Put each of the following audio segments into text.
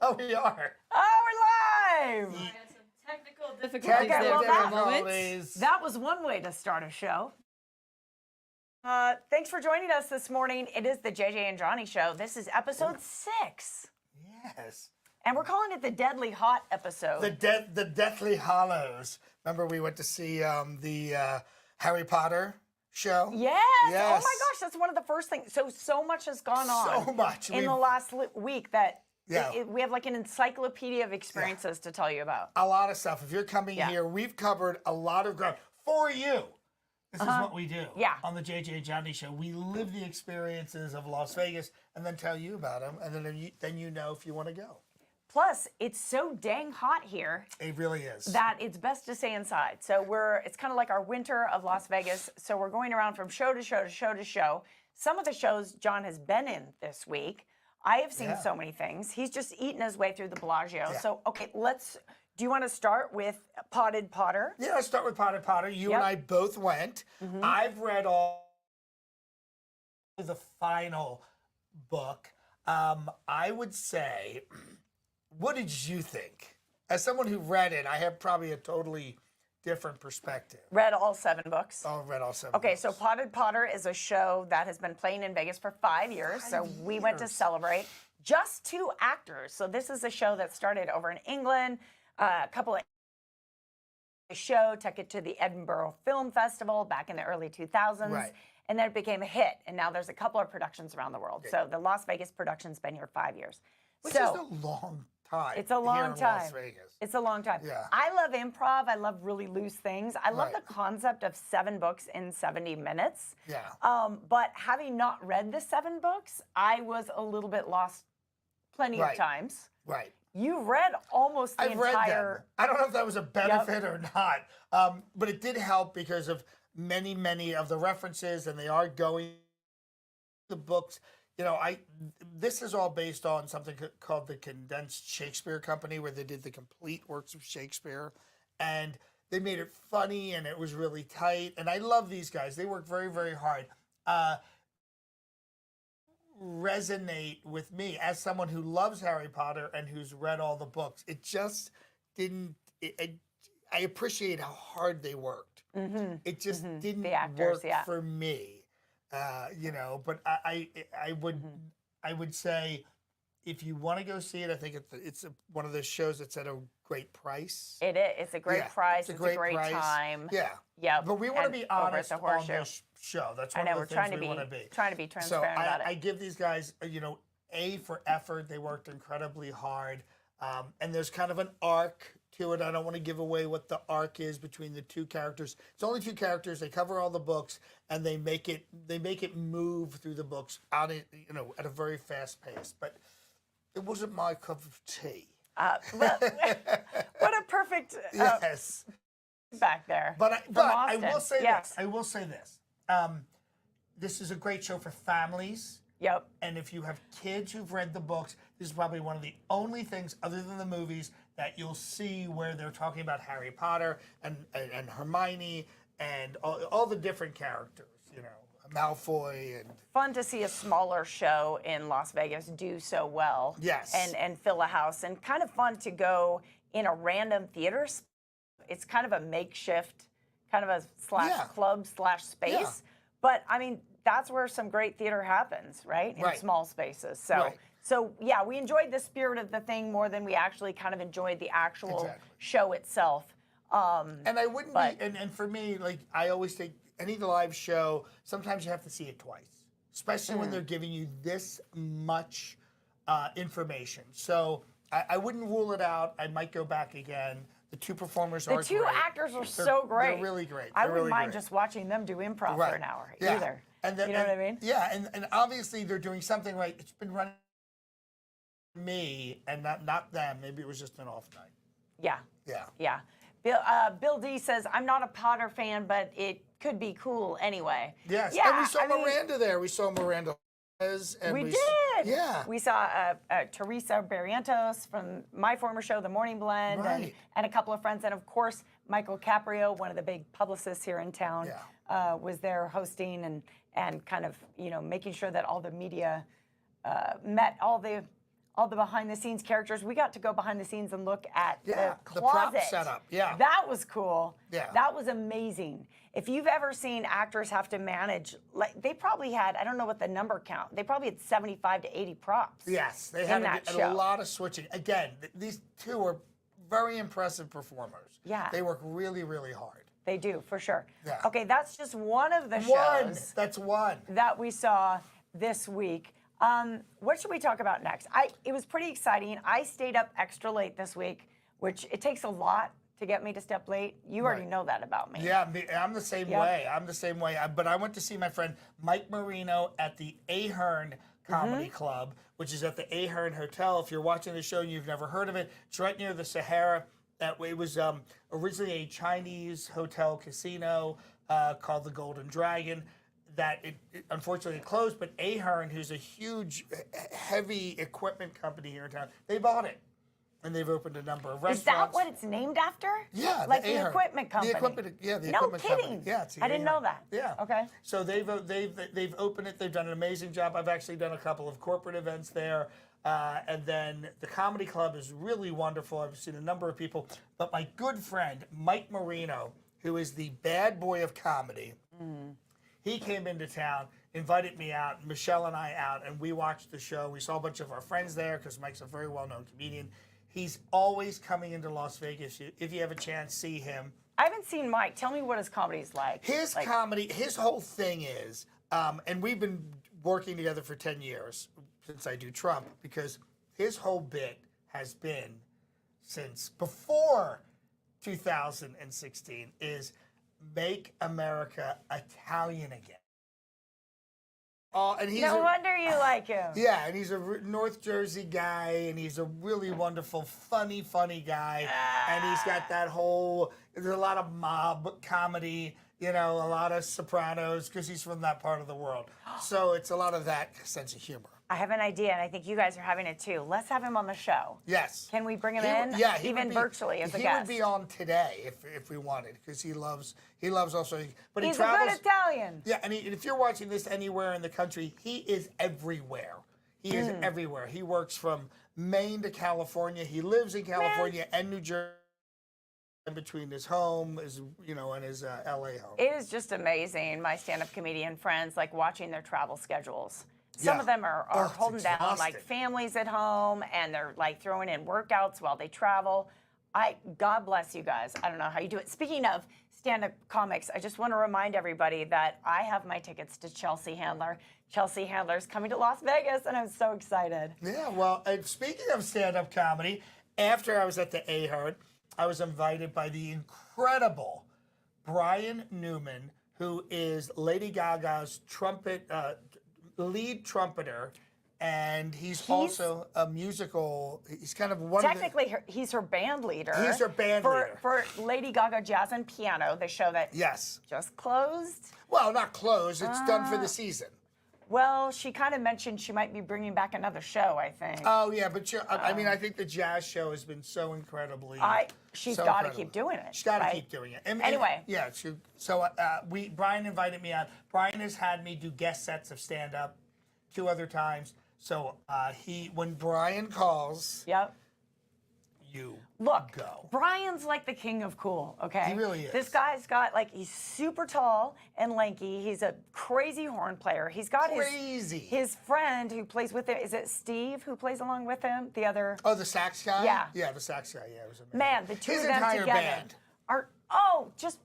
Oh, we are. Oh, we're live! I had some technical difficulties Okay, well, there for a moment. That was one way to start a show. Thanks for joining us this morning. It is the JJ and Johnny Show. This is episode 6. Yes. And we're calling it the Deadly Hot episode. The Deathly Hollows. Remember we went to see the Harry Potter show? Yes. Yes. Oh my gosh, that's one of the first things. So much has gone on. So much. In the last week that Yeah. we have like an encyclopedia of experiences to tell you about. A lot of stuff. If you're coming here, we've covered a lot of ground for you. This is what we do on the JJ and Johnny Show. We live the experiences of Las Vegas and then tell you about them, and then you know if you want to go. Plus, it's so dang hot here. It really is. That it's best to stay inside. So it's kind of like our winter of Las Vegas. So we're going around from show to show to show to show. Some of the shows John has been in this week. I have seen so many things. He's just eaten his way through the Bellagio. Yeah. So, okay, do you want to start with Potted Potter? Yeah, let's start with Potted Potter. You and I both went. I've read all the final book. I would say, what did you think? As someone who read it, I have probably a totally different perspective. Read all 7 books. Oh, read all 7 Okay, books. so Potted Potter is a show that has been playing in Vegas for 5 years. So we went to celebrate. Just 2 actors. So this is a show that started over in England. A couple of show took it to the Edinburgh Film Festival back in the early 2000s. Right. And then it became a hit. And now there's a couple of productions around the world. So the Las Vegas production's been here 5 years. Which is a long time. It's a long here in time. Las Vegas. It's a long time. Yeah. I love improv. I love really loose things. I love Right. the concept of 7 books in 70 minutes. Yeah. But having not read the 7 books, I was a little bit lost plenty of times. Right. You read almost the I've read entire. them. I don't know if that was a benefit or not, but it did help because of many of the references, and they are going the books. You know, this is all based on something called the Condensed Shakespeare Company, where they did the complete works of Shakespeare, and they made it funny, and it was really tight. And I love these guys; they work very hard. Resonate with me as someone who loves Harry Potter and who's read all the books. It just didn't. I appreciate how hard they worked. It just didn't The actors, work for me. You know, but I would say if you want to go see it, I think it's one of those shows that's at a great price. It is. It's a great price. It's a great price. time. Yeah. Yeah. But we want to be honest at the on Horseshoe. this show. That's I one know of we're the trying things to we be want to be. trying to be transparent about it. I give these guys, you know, A for effort. They worked incredibly hard, and there's kind of an arc to it. I don't want to give away what the arc is between the 2 characters. It's only 2 characters. They cover all the books, and they make it move through the books at a very fast pace. But it wasn't my cup of tea. Well, what a perfect Yes. back there. But I will Austin. say Yes. this. I will say this. This is a great show for families. Yep. And if you have kids who've read the books, this is probably one of the only things, other than the movies, that you'll see where they're talking about Harry Potter and Hermione and all the different characters, you know, Malfoy and... Fun to see a smaller show in Las Vegas do so well. Yes. And fill a house, and kind of fun to go in a random theater. It's kind of a makeshift, kind of a /club /space. Yeah. But I mean, that's where some great theater happens, right? In small spaces. So yeah, we enjoyed the spirit of the thing more than we actually kind of enjoyed the actual show itself. And I wouldn't be, and for me, like I always think any live show, sometimes you have to see it twice, especially when they're giving you this much information. So I wouldn't rule it out. I might go back again. The 2 performers are great. The 2 actors are so great. They're really great. I wouldn't mind just watching them do improv for an hour either. And you know what I mean? Yeah, and obviously they're doing something right. It's been running me and not them. Maybe it was just an off night. Yeah. Bill D says, I'm not a Potter fan, but it could be cool anyway. Yes, yeah, and we saw Miranda there. We saw Miranda. And we did. Yeah. We saw Teresa Barrientos from my former show, The Morning Blend, and a couple of friends. And, of course, Michael Caprio, one of the big publicists here in town, was there hosting and kind of, you know, making sure that all the media met all the all the behind the scenes characters. We got to go behind the scenes and look at Yeah, the the prop closet. setup, yeah. That was cool. Yeah. That was amazing. If you've ever seen actors have to manage, like they probably had, I don't know what the number count, they probably had 75 to 80 props. Yes, they in had that a show. lot of switching. Again, these two are very impressive performers. Yeah. They work really, really hard. They do, for sure. Yeah. Okay, that's just one of the One. shows That's one. that we saw this week. What should we talk about next? It was pretty exciting. I stayed up extra late this week, which it takes a lot to get me to step late. You already Right. know that about me. Yeah, I'm the same Yep. way. I'm the same way. But I went to see my friend Mike Marino at the Ahern Comedy Club, which is at the Ahern Hotel. If you're watching the show and you've never heard of it, it's right near the Sahara. It was originally a Chinese hotel casino called the Golden Dragon. That it unfortunately closed, but Ahern, who's a huge, heavy equipment company here in town, they bought it. And they've opened a number of restaurants. Is that what it's named after? Yeah, like the the Ahern. equipment company. The equipment, yeah, the no equipment kidding. company. Yeah, it's the I didn't Ahern. know that. Yeah. Okay. So they've opened it. They've done an amazing job. I've actually done a couple of corporate events there, and then the comedy club is really wonderful. I've seen a number of people, but my good friend Mike Marino, who is the bad boy of comedy, he came into town, invited me out, Michelle and I out, and we watched the show. We saw a bunch of our friends there because Mike's a very well-known comedian. He's always coming into Las Vegas. If you have a chance, see him. I haven't seen Mike. Tell me what his comedy's like. His comedy, his whole thing is, and we've been working together for 10 years since I do Trump, because his whole bit has been, since before 2016, is make America Italian again. And he's No wonder you like him. yeah, and he's a North Jersey guy, and he's a really wonderful, funny guy. And he's got that whole, there's a lot of mob comedy, a lot of Sopranos, because he's from that part of the world. So it's a lot of that sense of humor. I have an idea, and I think you guys are having it too. Let's have him on the show. Yes. Can we bring him in? Yeah, he even would be, virtually as a he guest. would be on today if we wanted, because he loves also, but He's he travels. a good Italian. Yeah, and if you're watching this anywhere in the country, he is everywhere. He is everywhere. He works from Maine to California. He lives in California and New Jersey, in between his home, and his LA home. It is just amazing. My stand-up comedian friends like watching their travel schedules. Some Yeah. of them are Oh, it's holding down like exhausting. families at home, and they're like throwing in workouts while they travel. God bless you guys. I don't know how you do it. Speaking of stand-up comics, I just want to remind everybody that I have my tickets to Chelsea Handler. Chelsea Handler's coming to Las Vegas, and I'm so excited. Yeah, well, and speaking of stand-up comedy, after I was at the Ahern, I was invited by the incredible Brian Newman, who is Lady Gaga's lead trumpeter, and he's also a musical. He's kind of one Technically, he's her band leader. He's her band leader. For Lady Gaga Jazz and Piano, the show that Yes. just closed. Well, not closed. It's done for the season. Well, she kind of mentioned she might be bringing back another show, I think. Oh yeah, but I think the jazz show has been so incredibly. She's so got to incredible. keep doing it. She's got to right? keep doing it. And Anyway. yeah. Brian invited me out. Brian has had me do guest sets of stand up 2 other times. So when Brian calls, Yep. you Look, go. Brian's like the king of cool, okay? He really is. This guy's got, he's super tall and lanky. He's a crazy horn player. He's got his friend who plays with him. Is it Steve who plays along with him? The other. Oh, the sax guy? Yeah. Yeah, the sax guy. Yeah, it was amazing. Man, the two His of them entire together band. are, just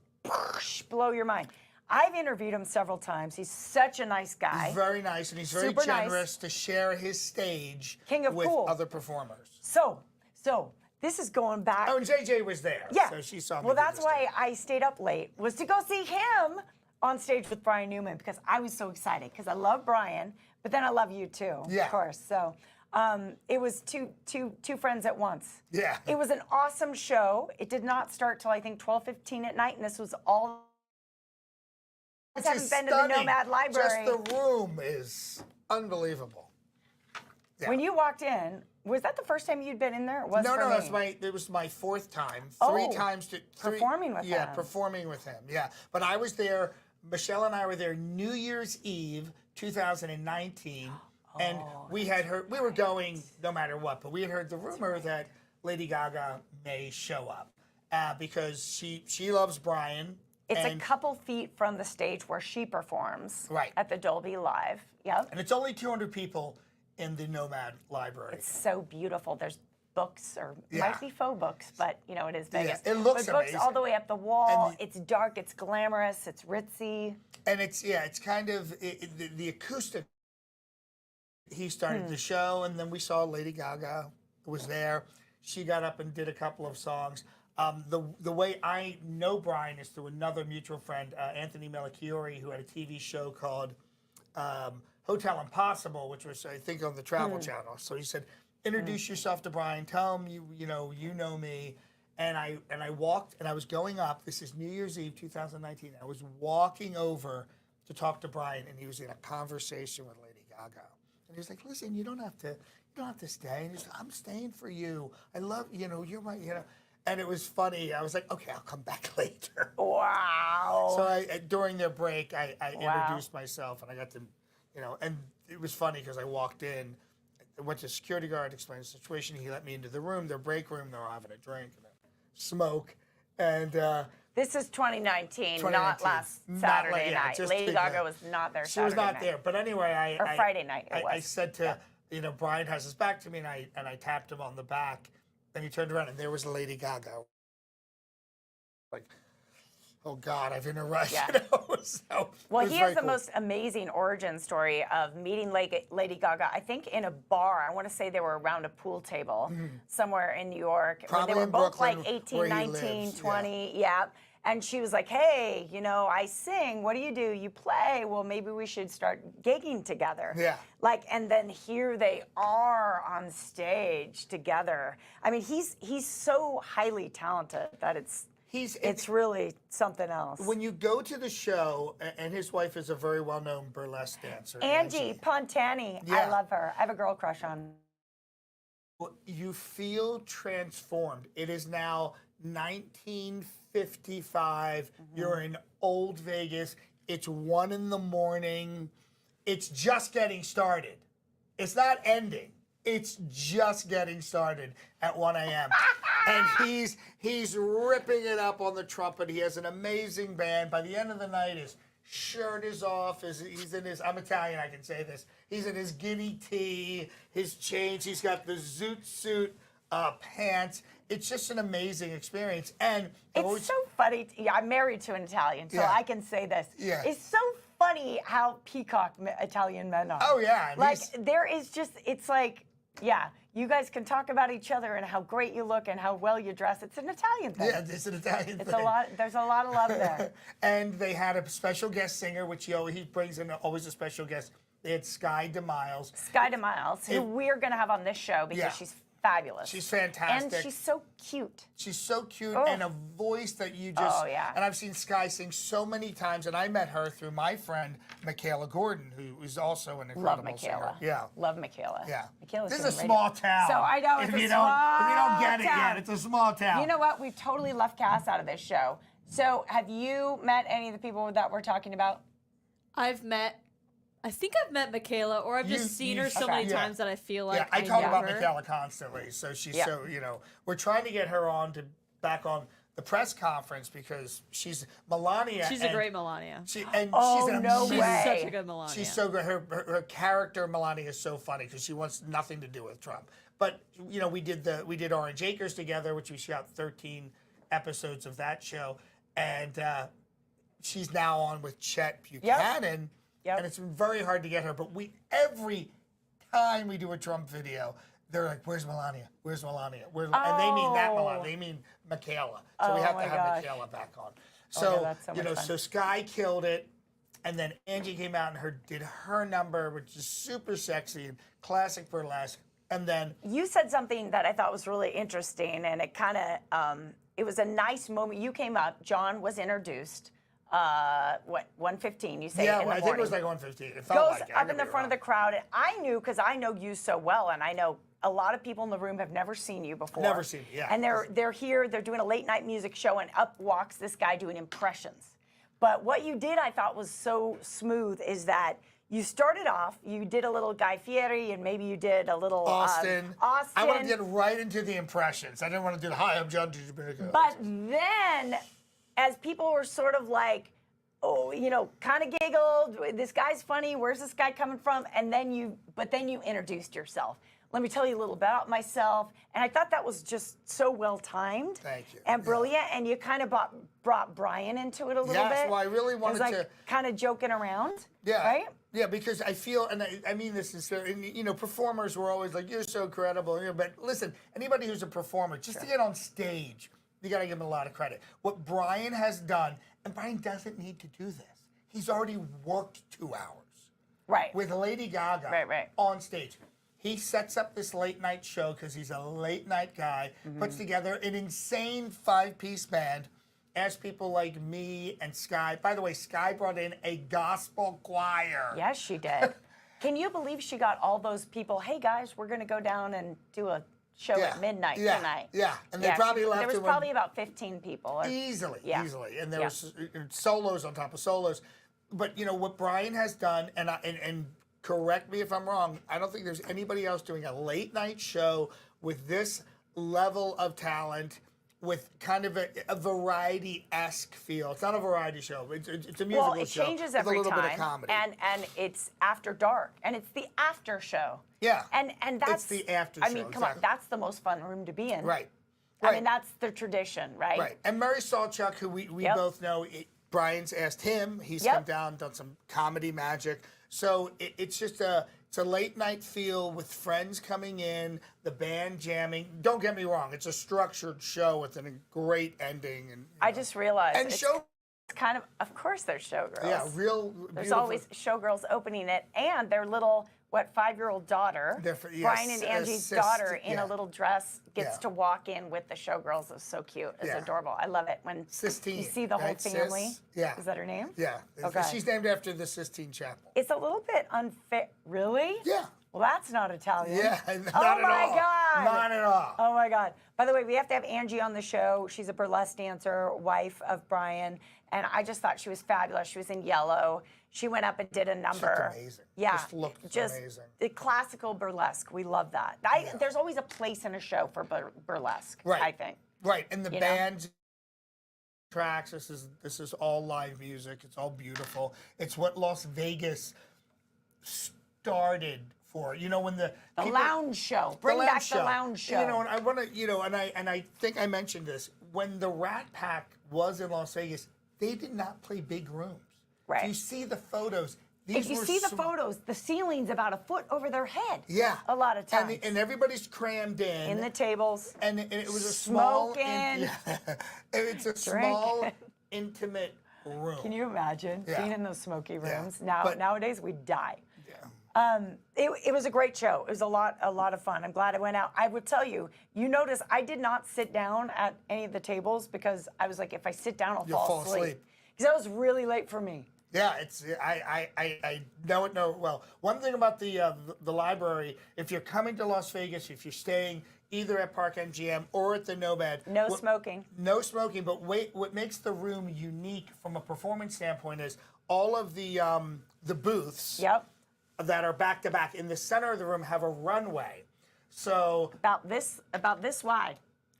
blow your mind. I've interviewed him several times. He's such a nice guy. He's very nice, and he's very Super nice. generous to share his stage King of with cool. other performers. So this is going back. Oh, and JJ was there. Yeah. So she saw me. Well, do that's this why thing. I stayed up late, was to go see him on stage with Brian Newman, because I was so excited, because I love Brian, but then I love you too, Yeah. of course. So it was two friends at once. Yeah. It was an awesome show. It did not start till I think 12:15 at night, and this was all. I haven't Just been to the stunning. Nomad Library. Just the room is unbelievable. Yeah. When you walked in, was that the first time you'd been in there? It was No, for me. it was my 4th time. Oh, 3 times performing with Yeah, him. performing with him. Yeah, but I was there. Michelle and I were there New Year's Eve, 2019, And we had heard, we were going no matter what, but we had heard the rumor that Lady Gaga may show up because she loves Brian. It's and, a couple feet from the stage where she performs Right. at the Dolby Live. Yep. And it's only 200 people in the Nomad Library. It's so beautiful. There's books, or Yeah. might be faux books, but you know, it is Vegas. it looks but books amazing. all the way up the wall. And It's dark, it's glamorous, it's ritzy. And it's kind of the acoustic. He started the show, and then we saw Lady Gaga was there. She got up and did a couple of songs. The way I know Brian is through another mutual friend, Anthony Melchiori, who had a TV show called Hotel Impossible, which was, I think, on the Travel Channel. So he said, introduce yourself to Brian, tell him you know me. And I walked, and I was going up, this is New Year's Eve 2019, I was walking over to talk to Brian, and he was in a conversation with Lady Gaga. And he was like, listen, you don't have to stay. And he's like, I'm staying for you. I love, you're my, And it was funny. I was like, okay, I'll come back later. Wow. So during their break, I introduced myself, and I got to, and it was funny because I walked in, I went to the security guard, explained the situation. He let me into the room, their break room. They were having a drink and a smoke. And this is 2019, 2019. not last Saturday night. just Lady to- Gaga was not there she Saturday was not night. there. But anyway, Or Friday night it I was. said to, Brian has his back to me, and I tapped him on the back, and he turned around, and there was Lady Gaga. Like, oh God, I've interrupted. Yeah. So Well, it was he very has the cool. most amazing origin story of meeting Lady Gaga, I think in a bar. I want to say they were around a pool table somewhere in New York. Probably when they were in both Brooklyn, like 18, where he 19, lives, 20. Yeah. And she was like, hey, I sing. What do? You play. Well, maybe we should start gigging together. Yeah. And then here they are on stage together. I mean, he's so highly talented that it's really something else. When you go to the show, and his wife is a very well-known burlesque dancer. Angie Pontani. I Yeah. love her. I have a girl crush on. You feel transformed. It is now 1955. You're in old Vegas. It's 1 a.m. It's just getting started. It's not ending. It's just getting started at 1 a.m. And he's ripping it up on the trumpet. He has an amazing band. By the end of the night, his shirt is off. He's in his, I'm Italian, I can say this. He's in his guinea tee, his chains. He's got the zoot suit pants. It's just an amazing experience. And It's so funny. Yeah, I'm married to an Italian, so Yeah. I can say this. Yeah. It's so funny how peacock Italian men are. Oh, yeah, and Like, he's- there is just, it's like, yeah, you guys can talk about each other and how great you look and how well you dress. It's an Italian thing. yeah, it's an Italian It's thing. a lot, there's a lot of love there. And they had a special guest singer, which he brings in always a special guest. They had Sky DeMiles. Sky DeMiles, who we're going to have on this show because Yeah. she's fabulous. She's fantastic. And she's so cute. She's so cute Oh. and a voice that you just. Oh, yeah. And I've seen Sky sing so many times, and I met her through my friend Michaela Gordon, who is also an incredible Love Michaela. singer. Yeah. Love Michaela. Yeah. Michaela's This is a doing small radio. town. So I know it's if a you small don't, if you don't get it town. yet, it's a small town. You know what? We've totally left Cass out of this show. So have you met any of the people that we're talking about? I think I've met Michaela, or I've just seen her so okay. many Yeah. times that I feel like Yeah, I talk know about her. Michaela constantly. So she's Yeah. so, we're trying to get her back on the press conference because she's Melania. She's a great Melania. She's Oh, an no amazing. She's way. such a good Melania. She's so good. Her character Melania is so funny because she wants nothing to do with Trump. But we did Orange Acres together, which we shot 13 episodes of that show, and she's now on with Chet Buchanan. Yep. And it's been very hard to get her. But every time we do a Trump video, they're like, "Where's Melania? Where's Melania?" And they mean that Melania. They mean Michaela. So we Oh, have my to have gosh. Michaela back on. no, So that's so much fun. so Sky killed it. And then Angie came out and did her number, which is super sexy and classic burlesque. And then You said something that I thought was really interesting, and it kind of, it was a nice moment. You came up, John was introduced. 1:15, you say in the I morning. think it was like 1:15. It felt Goes like it. I up in could the be front of the wrong. crowd, and I knew, because I know you so well, and I know a lot of people in the room have never seen you before. Never seen me, yeah. And they're here, they're doing a late night music show, and up walks this guy doing impressions. But what you did, I thought, was so smooth, is that you started off, you did a little Guy Fieri, and maybe you did a little Austin. Austin. I want to get right into the impressions. I didn't want to do the hi, I'm John DiGiorgio. But then, as people were sort of like, oh, you know, kind of giggled, this guy's funny, where's this guy coming from? And then you introduced yourself. Let me tell you a little about myself. And I thought that was just so well timed. Thank you. And brilliant. And you kind of brought Brian into it a little bit. Yes, well, I really it wanted was like to. kind of joking around. Yeah. Right? Yeah, because I feel, and I mean this is, and, you know, performers were always like, you're so credible. You know, but listen, anybody who's a performer, just to get on stage, you got to give him a lot of credit. What Brian has done, and Brian doesn't need to do this. He's already worked 2 hours. Right. With Lady Gaga Right. on stage. He sets up this late night show because he's a late night guy, puts together an insane 5-piece band, asks people like me and Sky. By the way, Sky brought in a gospel choir. Yes, she did. Can you believe she got all those people, hey guys, we're going to go down and do a show at midnight tonight. Yeah, and they probably left there was him probably about 15 people. easily. And there Yeah. was solos on top of solos. But you know what Brian has done, and correct me if I'm wrong, I don't think there's anybody else doing a late night show with this level of talent, with kind of a variety-esque feel. It's not a variety show. It's a musical show. Well, it changes with every a little time, bit of comedy. and it's after dark, and it's the after show. Yeah. And that's the after I show, mean, come on, exactly. that's the most fun room to be in. Right. I mean, that's the tradition, right? Right. And Murray Salchuk, who we Yep. both know, Brian's asked him. He's Yep. come down, done some comedy magic. So it's just it's a late night feel with friends coming in, the band jamming. Don't get me wrong, it's a structured show with a great ending. And I just realized and it's show. kind of course there's showgirls. Yeah, real. There's beautiful. always showgirls opening it, and their little 5-year-old daughter, Brian and Angie's daughter, in a little dress, gets to walk in with the showgirls. It's so cute. It's adorable. I love it when Sistine, you see the whole right? family. Sis? Yeah. Is that her name? Yeah. Okay. She's named after the Sistine Chapel. It's a little bit unfair. Really? Yeah. Well, that's not Italian. Yeah. Not Oh at my all. God. Not at all. Oh my God. By the way, we have to have Angie on the show. She's a burlesque dancer, wife of Brian, and I just thought she was fabulous. She was in yellow. She went up and did a number. Looked amazing. Yeah. Just looked amazing. The classical burlesque. We love that. There's always a place in a show for burlesque, Right. I think. Right, and the You know? band tracks. This is all live music. It's all beautiful. It's what Las Vegas started for. You know, when the people, Lounge show. Bring back the lounge show. You know, and I want to. You know, and I think I mentioned this when the Rat Pack was in Las Vegas. They did not play big rooms. Right. If you see the photos. If you see the photos, the ceiling's about a foot over their head. Yeah. A lot of times. And everybody's crammed in the tables. And it was a small. Smoking. It's a small, intimate room. Can you imagine being in those smoky rooms? Nowadays, we'd die. Yeah. It was a great show. It was a lot of fun. I'm glad I went out. I would tell you, you notice I did not sit down at any of the tables because I was like, if I sit down, You'll I'll fall fall asleep. asleep. Because that was really late for me. Yeah, it's I know it well. One thing about the library, if you're coming to Las Vegas, if you're staying either at Park MGM or at the Nomad, No smoking. No smoking. But wait, what makes the room unique from a performance standpoint is all of the booths. Yep. That are back to back in the center of the room have a runway. So About this wide.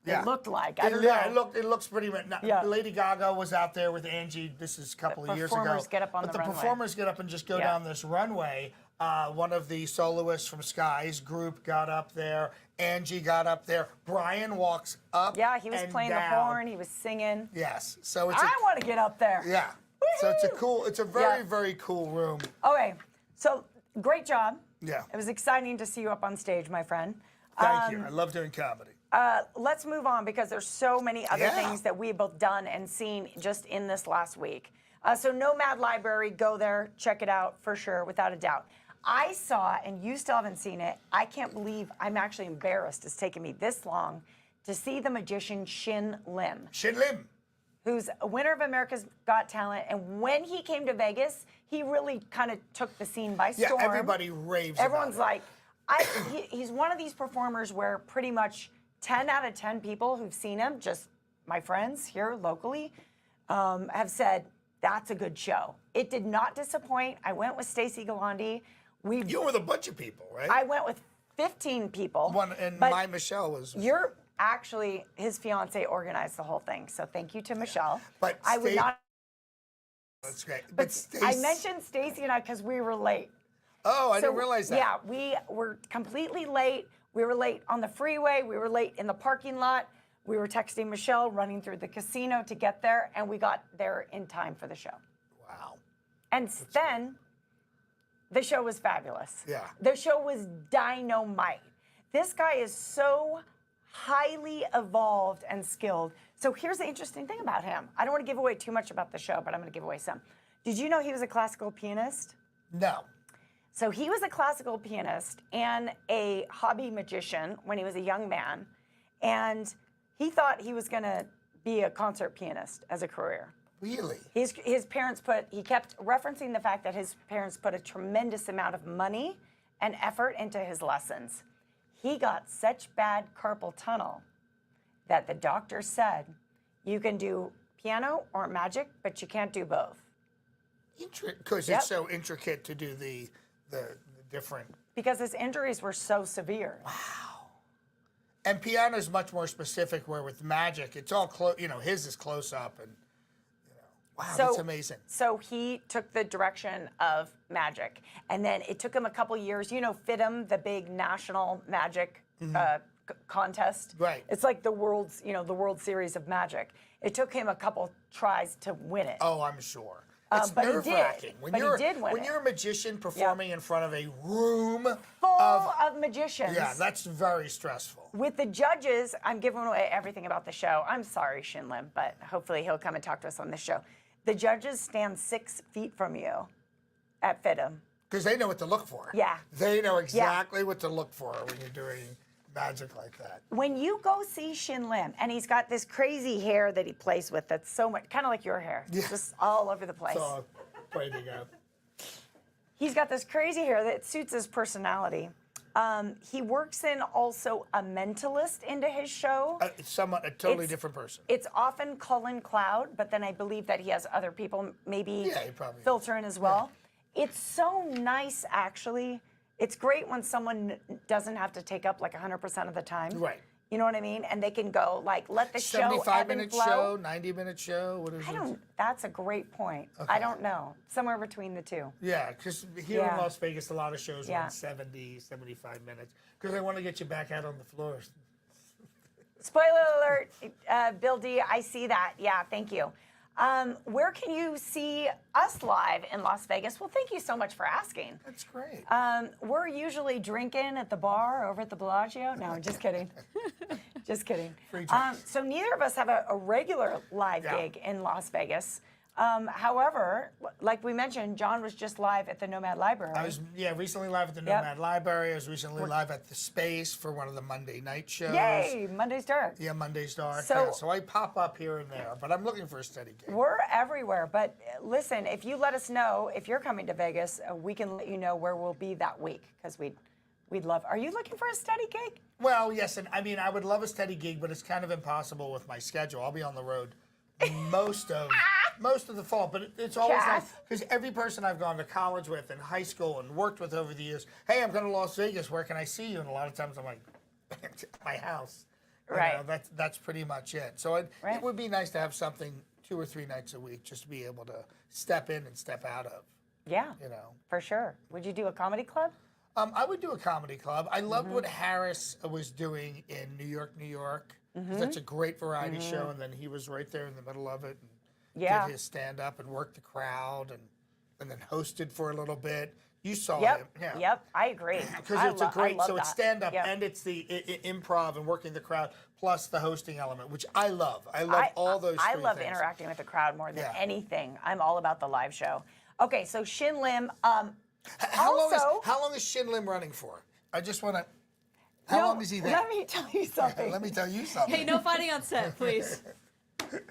Yeah. It looked like. I don't know. It looks pretty much. Yeah. Lady Gaga was out there with Angie. This is a couple of years ago. Performers get up on but the the runway. performers get up and just go down this runway. One of the soloists from Sky's group got up there. Angie got up there. Brian walks up. Yeah, he was and playing down. the horn. He was singing. Yes. So it's I want to get up there. yeah. So it's a cool. It's a very Yeah. very cool room. Okay, so great job. Yeah. It was exciting to see you up on stage, my friend. Thank you. I love doing comedy. Let's move on because there's so many other Yeah. things that we've both done and seen just in this last week. So Nomad Library, go there, check it out for sure, without a doubt. I saw, and you still haven't seen it, I can't believe, I'm actually embarrassed it's taken me this long to see the magician Shin Lim, Shin Lim. who's a winner of America's Got Talent. And when he came to Vegas, he really kind of took the scene by Yeah. storm. Everybody raves. Everyone's about it. like, he's one of these performers where pretty much 10 out of 10 people who've seen him, just my friends here locally, have said, that's a good show. It did not disappoint. I went with Stacey Galandi. You were with a bunch of people, right? I went with 15 people. And my Michelle was. You're actually, his fiance organized the whole thing. So thank you to Michelle. But I would not. That's great. But I mentioned Stacey and I because we were late. Oh, I didn't realize that. Yeah, we were completely late. We were late on the freeway. We were late in the parking lot. We were texting Michelle, running through the casino to get there, and we got there in time for the show. Wow. And then the show was fabulous. Yeah. The show was dynamite. This guy is so highly evolved and skilled. So here's the interesting thing about him. I don't want to give away too much about the show, but I'm going to give away some. Did you know he was a classical pianist? No. So he was a classical pianist and a hobby magician when he was a young man. And he thought he was going to be a concert pianist as a career. Really? His parents he kept referencing the fact that his parents put a tremendous amount of money and effort into his lessons. He got such bad carpal tunnel that the doctor said, you can do piano or magic, but you can't do both. Because it's so intricate to do the different. Because his injuries were so severe. Wow. And piano is much more specific, where with magic, it's all close. You know, his is close up, and wow, that's amazing. So he took the direction of magic, and then it took him a couple years. You know, FIDM, the big national magic contest. Right. It's like the World Series of Magic. It took him a couple tries to win it. Oh, I'm sure. It's but he nerve-wracking. did. But he did win when it. you're a magician performing in front of a room full of magicians. Yeah, that's very stressful. With the judges, I'm giving away everything about the show. I'm sorry, Shin Lim, but hopefully he'll come and talk to us on this show. The judges stand 6 feet from you at FIDM. Because they know what to look for. Yeah. They know exactly what to look for when you're doing magic like that. When you go see Shin Lim, and he's got this crazy hair that he plays with that's so much, kind of like your hair, just all over the place. It's all ready to go. He's got this crazy hair that suits his personality. He works in also a mentalist into his show. It's a totally different person. It's often Cullen Cloud, but then I believe that he has other people maybe filter in as well. Yeah. It's so nice, actually. It's great when someone doesn't have to take up like 100% of the time. Right. You know what I mean? And they can go like, let the show 75-minute show, 90-minute show. What is it? That's a great point. Okay. I don't know. Somewhere between the two. Yeah, because here in Las Vegas, a lot of shows run 70, 75 minutes because they want to get you back out on the floors. Spoiler alert, Bill D, I see that. Yeah, thank you. Where can you see us live in Las Vegas? Well, thank you so much for asking. That's great. We're usually drinking at the bar over at the Bellagio. No, just kidding. Just kidding. Free drinks. So neither of us have a regular live gig in Las Vegas. However, like we mentioned, John was just live at the Nomad Library. I was recently live at the Nomad Library. I was recently live at the Space for one of the Monday night shows. Yay, Monday's Dark. Yeah, Monday's Dark. So, so I pop up here and there, but I'm looking for a steady gig. We're everywhere, but listen, if you let us know if you're coming to Vegas, we can let you know where we'll be that week because we'd love. Are you looking for a steady gig? Well, yes, and I mean I would love a steady gig, but it's kind of impossible with my schedule. I'll be on the road most of the fall, but it's always nice because every person I've gone to college with and high school and worked with over the years, hey, I'm going to Las Vegas, where can I see you? And a lot of times I'm like, my house. Right. You know, that's pretty much it. So it would be nice to have something 2 or 3 nights a week just to be able to step in and step out of. Yeah. You know. For sure. Would you do a comedy club? I would do a comedy club. I loved what Harris was doing in New York, New York. That's a great variety show, and then he was right there in the middle of it. And did his stand-up and worked the crowd and then hosted for a little bit. You saw him. Yeah. Yep, I agree. Because it's it's stand-up and it's the improv and working the crowd plus the hosting element, which I love. I love all those three I love things. interacting with the crowd more than anything. I'm all about the live show. Okay, so Shin Lim. How long is Shin Lim running for? I just want to... How long is he there? Let me tell you something. Let me tell you something. Hey, no fighting on set, please.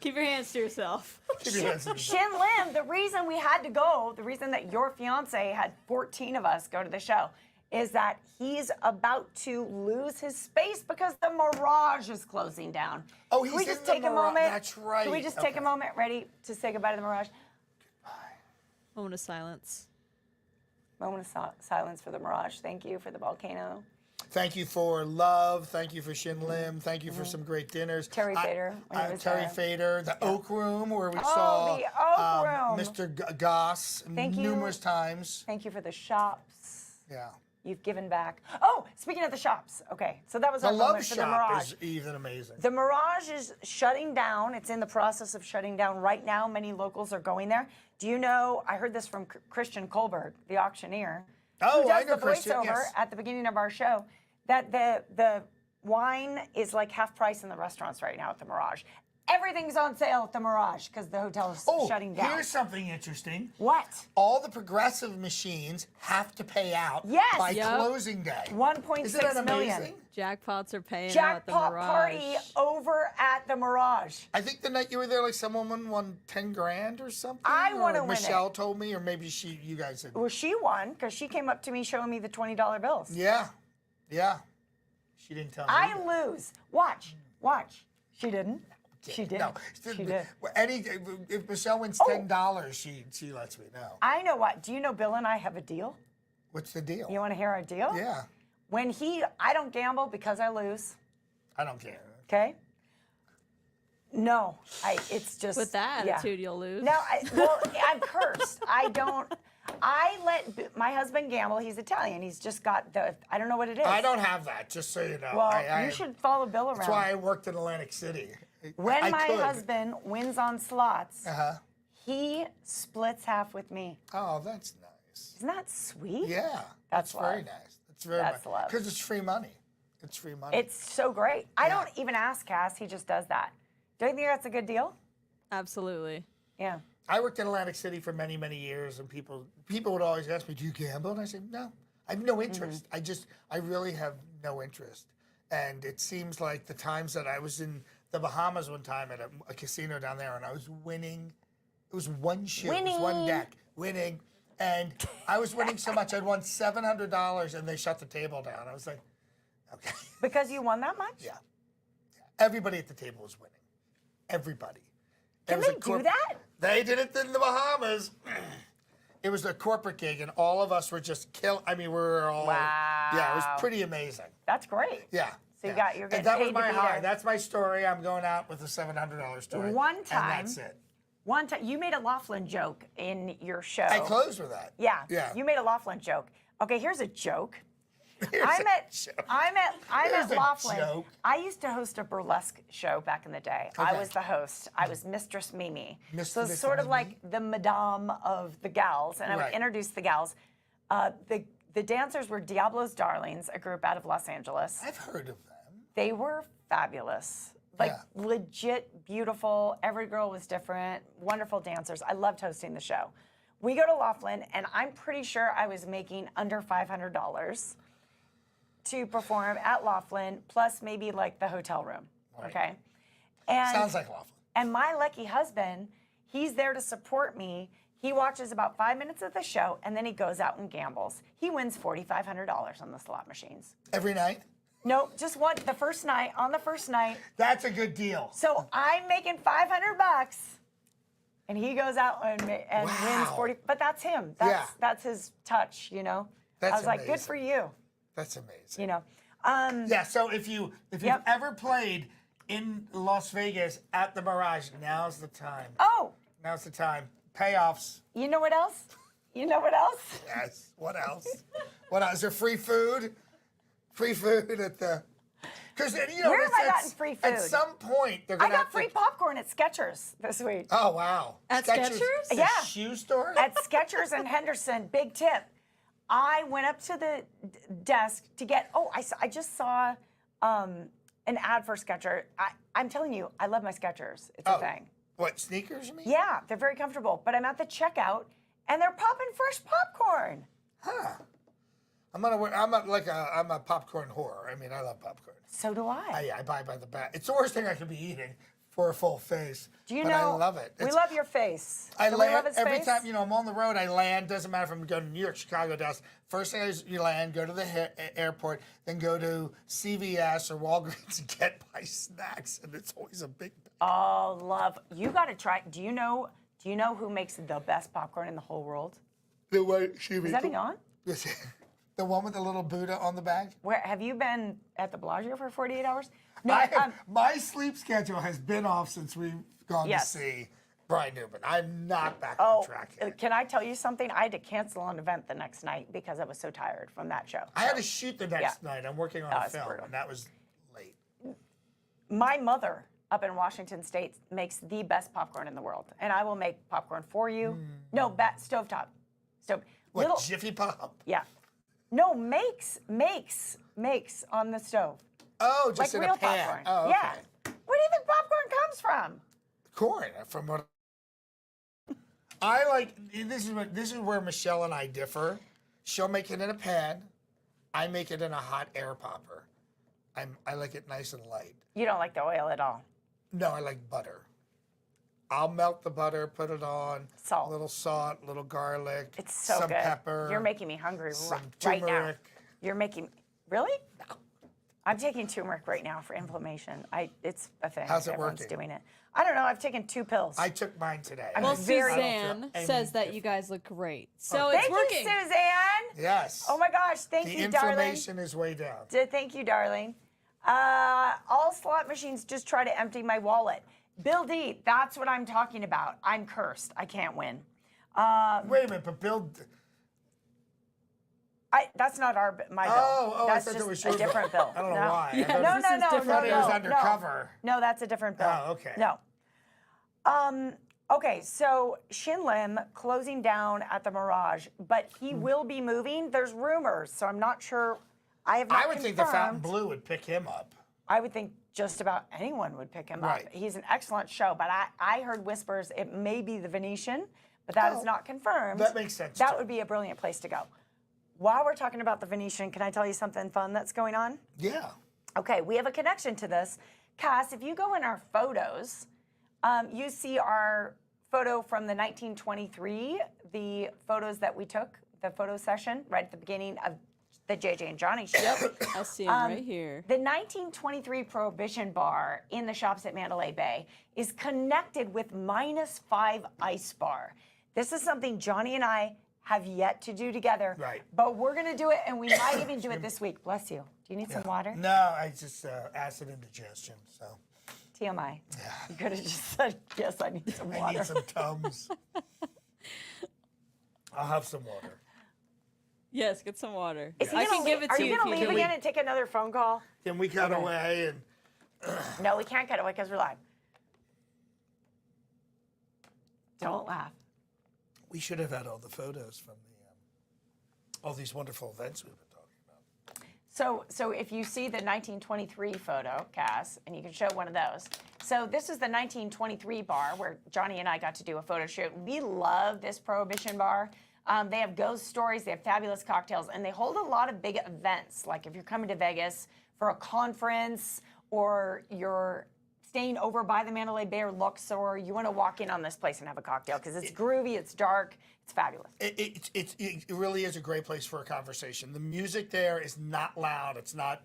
Keep your hands to yourself. Shin Lim, the reason we had to go, the reason that your fiance had 14 of us go to the show, is that he's about to lose his space because the Mirage is closing down. Oh, Can we he's just in take the a Mirage. moment? That's right. Can we just take a moment, ready to say goodbye to the Mirage? Moment of silence. Moment of silence for the Mirage. Thank you for the volcano. Thank you for love. Thank you for Shin Lim. Thank you for some great dinners. Terry Fader, when he was Terry there. Fader, the Oak Room where we saw the Oak Room. Mr. Goss Thank you. numerous times. Thank you for the shops. Yeah. You've given back. Oh, speaking of the shops. Okay, so that was The our Love moment for the Shop Mirage. is even amazing. The Mirage is shutting down. It's in the process of shutting down right now. Many locals are going there. Do you know, I heard this from Christian Kohlberg, the auctioneer, Oh, who does I know the Christian, voiceover yes. at the beginning of our show, that the wine is like half price in the restaurants right now at the Mirage. Everything's on sale at the Mirage because the hotel is shutting down. Here's something interesting. What? All the progressive machines have to pay out Yes. by Yep. closing day. 1.6 Isn't that million. amazing? Jackpots are paying out at the Jackpot Mirage. party over at the Mirage. I think the night you were there, like some woman won 10 grand or something. I or wanna win it. Michelle told me, or maybe you guys did. Well, she won because she came up to me showing me the $20 bills. Yeah, yeah. She didn't tell me. I either. lose. Watch. She didn't. She did. No, She did. If Michelle wins $10, she lets me know. I know what. Do you know Bill and I have a deal? What's the deal? You want to hear our deal? Yeah, When I don't gamble because I lose. I don't care. Okay. No, it's just With that yeah. attitude, you'll lose. No, I'm cursed. I let my husband gamble. He's Italian. He's just got I don't know what it is. I don't have that, just so you know. Well, you should follow Bill around. That's why I worked in Atlantic City. When I my could. husband wins on slots, Uh-huh. he splits half with me. Oh, that's nice. Isn't that sweet? Yeah, That's very love. nice. That's very That's nice. love. Because it's free money. It's free money. It's so great. I Yeah. don't even ask Cass. He just does that. Do you think that's a good deal? Absolutely. Yeah. I worked in Atlantic City for many, many years, and people would always ask me, "Do you gamble?" And I said, "No, I have no interest. I really have no interest." And it seems like the times that I was in the Bahamas one time at a casino down there, and I was winning. It was one shoe, it was one Winning. deck, winning, and I was winning so much. I'd won $700, and they shut the table down. I was like, "Okay." Because you won that much? Yeah. Everybody at the table was winning. Everybody. It Can was they a do that? They did it in the Bahamas. It was a corporate gig, and all of us were just we were all. Yeah, it was Wow. pretty amazing. That's great. Yeah. So yeah. you're And getting that paid was my to be high. there. That's my story. I'm going out with a $700 story. One time- And that's it. One time, you made a Laughlin joke in your show. I closed with that. Yeah. Yeah. You made a Laughlin joke. Okay, here's a joke. Here's I'm a at joke. I'm Here's at a Laughlin. joke. I used to host a burlesque show back in the day. I Okay. was the host. I was Mistress Mimi. So Mistress it's sort of Mimi. like the madame of the gals, and I would Right. introduce the gals. The dancers were Diablo's Darlings, a group out of Los Angeles. I've heard of them. They were fabulous. Like Yeah. legit beautiful. Every girl was different. Wonderful dancers. I loved hosting the show. We go to Laughlin, and I'm pretty sure I was making under $500 to perform at Laughlin, plus maybe like the hotel room. Right. Okay. And Sounds like Laughlin. and my lucky husband, he's there to support me. He watches about 5 minutes of the show, and then he goes out and gambles. He wins $4,500 on the slot machines. Every night? Nope, just one the first night. On the first night, That's a good deal. so I'm making $500, and he goes out and wins Wow. 40. But that's him. That's his touch, you know. That's I was like, good amazing. for you, That's amazing. you know. Yeah, so if you've Yep. ever played in Las Vegas at the Mirage, now's the time. Oh, Now's the time. Payoffs. you know what else? You know what else? Yes. What else? What else? Is there free food? Free food at the. Because you know, Where have I it's- gotten free At food? some point, they're I gonna got have free to. popcorn at Skechers this week. Oh wow! At Skechers? The Yeah. shoe store. At Skechers and Henderson, big tip. I went up to the desk to get. Oh, I just saw an ad for Skechers. I'm telling you, I love my Skechers. It's a thing. What sneakers? You mean? Yeah, they're very comfortable. But I'm at the checkout, and they're popping fresh popcorn. Huh. I'm a popcorn whore. I mean, I love popcorn. So do I. I buy by the bag. It's the worst thing I could be eating for a full face. Do you but know? I love it. We It's- love your face. I Do we land love his every face? time, I'm on the road, I land, doesn't matter if I'm going to New York, Chicago, Dallas. First thing is you land, go to the airport, then go to CVS or Walgreens and get my snacks, and it's always a big bag. Oh, love. You got to try. Do you know Do you know who makes the best popcorn in the whole world? The way she Is that thing on? The one with the little Buddha on the bag? Where have you been at the Bellagio for 48 hours? No, My sleep schedule has been off since we've gone Yes. to see Brian Newman. I'm not back on track yet. Can I tell you something? I had to cancel an event the next night because I was so tired from that show. I had to shoot the next night. I'm working on a it's film, brutal. and that was late. My mother up in Washington State makes the best popcorn in the world, and I will make popcorn for you. No, stovetop. What, Jiffy Pop? Yeah. No, makes on the stove. Oh, just like in real a pan. popcorn. Oh, okay. Yeah. Where do you think popcorn comes from? Corn, from what I like. This is where Michelle and I differ. She'll make it in a pan. I make it in a hot air popper. I like it nice and light. You don't like the oil at all. No, I like butter. I'll melt the butter, put it on. Salt. A little salt, a little garlic. It's so some good. pepper. You're making me hungry some right now. turmeric. You're making really? No. I'm taking turmeric right now for inflammation. It's a thing. How's it Everyone's working? doing it. I don't know. I've taken 2 pills. I took mine today. I'm Well, very- Suzanne I don't feel says that any you guys look great. So Thank it's working. you, Suzanne. Yes. Oh my gosh. Thank The you, darling. inflammation is way down. Thank you, darling. All slot machines just try to empty my wallet. Bill D, that's what I'm talking about. I'm cursed. I can't win. Wait a minute, but Bill. That's not my bill. Oh, that's I thought just that was a your different bill. I don't know No. why. Yeah. I thought No, This no, is no, different. no, I thought it was no, undercover. No, that's a different bill. Oh, okay. No. Okay, so Shin Lim closing down at the Mirage, but he will be moving. There's rumors, so I'm not sure. I have not I would think the Fountain confirmed. Blue would pick him up. I would think just about anyone would pick him Right. up. He's an excellent show, but I heard whispers it may be the Venetian, but that is not confirmed. That makes sense, That too. would be a brilliant place to go. While we're talking about the Venetian, can I tell you something fun that's going on? Yeah. Okay, we have a connection to this. Cass, if you go in our photos, you see our photo from the 1923, the photos that we took, the photo session right at the beginning of the JJ and Johnny show. I see him right here. The 1923 Prohibition Bar in the shops at Mandalay Bay is connected with -5 Ice Bar. This is something Johnny and I have yet to do together. Right. But we're going to do it, and we might even do it this week. Bless you. Do you need some water? No, I just acid indigestion. So TMI. You could have just said, yes, I need some I water. need some Tums. I'll have some water. Yes, get some water. Is he I gonna can leave- give it Are to you you going to if leave you need. again and take another phone call? Can we cut Okay. away and No, we can't cut away because we're live. Don't laugh. we should have had all the photos from all these wonderful events we've been talking about. So if you see the 1923 photo, Cass, and you can show one of those. So this is the 1923 bar where Johnny and I got to do a photo shoot. We love this Prohibition bar. They have ghost stories, they have fabulous cocktails, and they hold a lot of big events. Like if you're coming to Vegas for a conference or you're staying over by the Mandalay Bay or Luxor, you want to walk in on this place and have a cocktail because it's groovy, it's dark, it's fabulous. It really is a great place for a conversation. The music there is not loud. It's not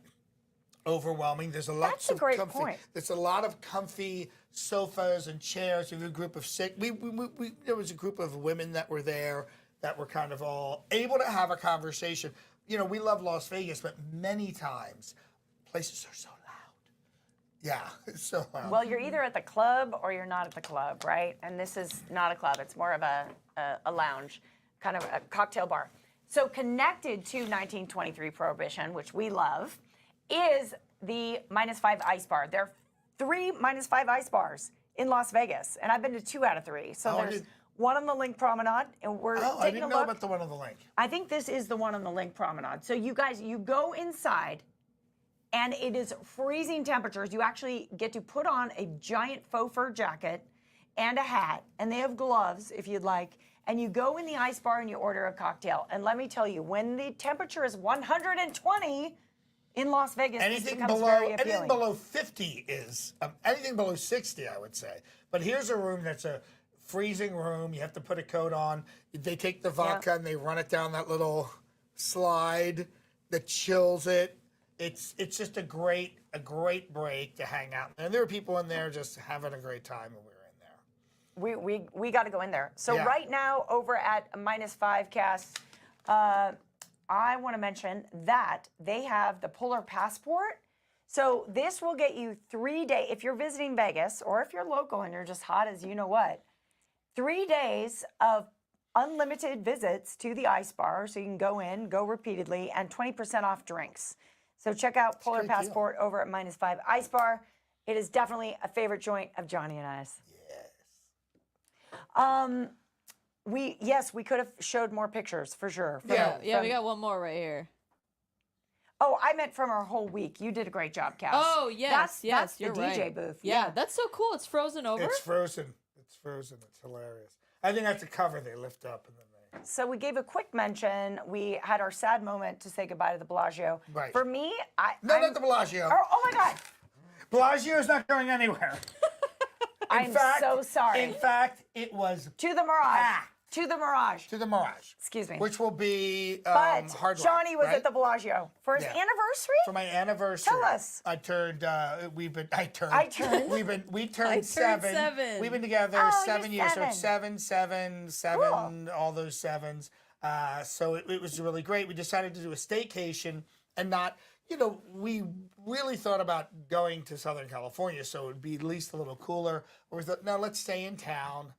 overwhelming. There's a lot That's a of great comfy. point. There's a lot of comfy sofas and chairs. We have a group of six. There was a group of women that were there that were kind of all able to have a conversation. You know, we love Las Vegas, but many times places are so loud. Yeah, it's so loud. Well, you're either at the club or you're not at the club, right? And this is not a club. It's more of a lounge, kind of a cocktail bar. So connected to 1923 Prohibition, which we love, is the -5 Ice Bar. There are 3 -5 ice bars in Las Vegas, and I've been to 2 out of 3. So there's one on the Link Promenade, and we're I taking didn't a know look. about the one on the link. I think this is the one on the Link Promenade. So you guys, you go inside, and it is freezing temperatures. You actually get to put on a giant faux fur jacket and a hat, and they have gloves if you'd like. And you go in the ice bar and you order a cocktail. And let me tell you, when the temperature is 120 in Las Vegas, this Anything becomes below very appealing. anything below 50 is anything below 60, I would say. But here's a room that's a freezing room. You have to put a coat on. They take the vodka and they run it down that little slide that chills it. It's just a great break to hang out. And there were people in there just having a great time when we were in there. we got to go in there. So Yeah. right now over at -5 cast, I want to mention that they have the Polar Passport. So this will get you 3 days if you're visiting Vegas or if you're local and you're just hot as you know what. 3 days of unlimited visits to the ice bar, so you can go in, go repeatedly, and 20% off drinks. So check out Polar great deal. Passport over at -5 Ice Bar. It is definitely a favorite joint of Johnny and I's. Yes. We could have showed more pictures for sure. Yeah, we got one more right here. Oh, I meant from our whole week. You did a great job, Cass. Oh, yes, that's you're the right. DJ booth. Yeah, that's so cool. It's frozen over. It's frozen. It's frozen. It's hilarious. I think that's a cover they lift up and then they. So we gave a quick mention. We had our sad moment to say goodbye to the Bellagio. Right. For me, Not the Bellagio. Oh my God. Bellagio's not going anywhere. I'm so sorry. In fact, it was To the Mirage. packed. To the Mirage. To the Mirage. Excuse me. Which will be But Hard Rock, Johnny was right? at the Bellagio for his Yeah. anniversary. For my anniversary. Tell us. I turned. We turned. I turned? We turned seven. 7. We've been together Oh, 7 you're years. So it's 7. seven, all those sevens. So it was really great. We decided to do a staycation and not. We really thought about going to Southern California, so it would be at least a little cooler. But we thought, no, let's stay in town.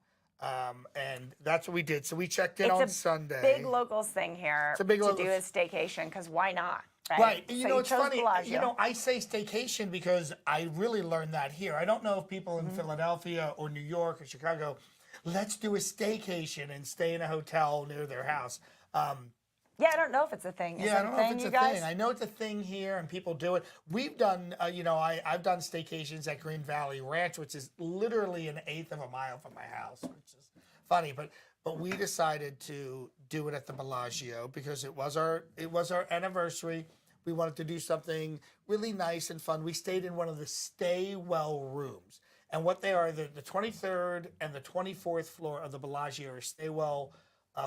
And that's what we did. So we checked in It's on a Sunday. Big locals thing here It's a big to locals- do a staycation because why not? Right. And So it's chose funny. Bellagio. I say staycation because I really learned that here. I don't know if people in Philadelphia or New York or Chicago, let's do a staycation and stay in a hotel near their house. Yeah, I don't know if it's a thing. Is Yeah, I it don't a know thing, if it's you a guys? thing. I know it's a thing here, and people do it. We've done, I've done staycations at Green Valley Ranch, which is literally an eighth of a mile from my house, which is funny. But we decided to do it at the Bellagio because it was our anniversary. We wanted to do something really nice and fun. We stayed in one of the Stay Well rooms, and what they are, the 23rd and the 24th floor of the Bellagio are Stay Well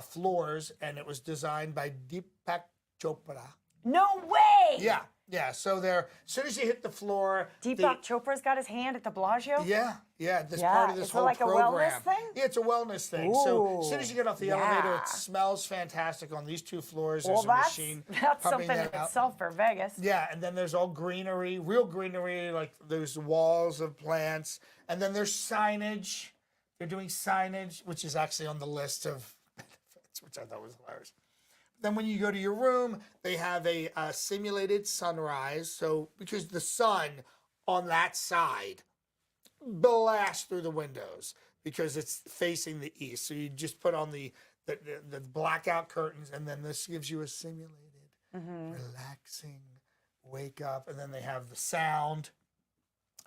floors, and it was designed by Deepak Chopra. No way! Yeah. So there, as soon as you hit the floor, Deepak Chopra's got his hand at the Bellagio? Yeah. This Yeah, part of this is it whole like a program. wellness thing? Yeah, it's a wellness thing. So as soon as you get off the elevator, yeah. it smells fantastic on these 2 floors. Well, There's a that's machine something pumping in that out. itself for Vegas. Yeah, and then there's all greenery, real greenery, like there's walls of plants, and then there's signage. They're doing signage, which is actually on the list of benefits, which I thought was hilarious. Then when you go to your room, they have a simulated sunrise. So because the sun on that side blasts through the windows because it's facing the east. So you just put on the blackout curtains, and then this gives you a simulated, relaxing wake up. And then they have the sound.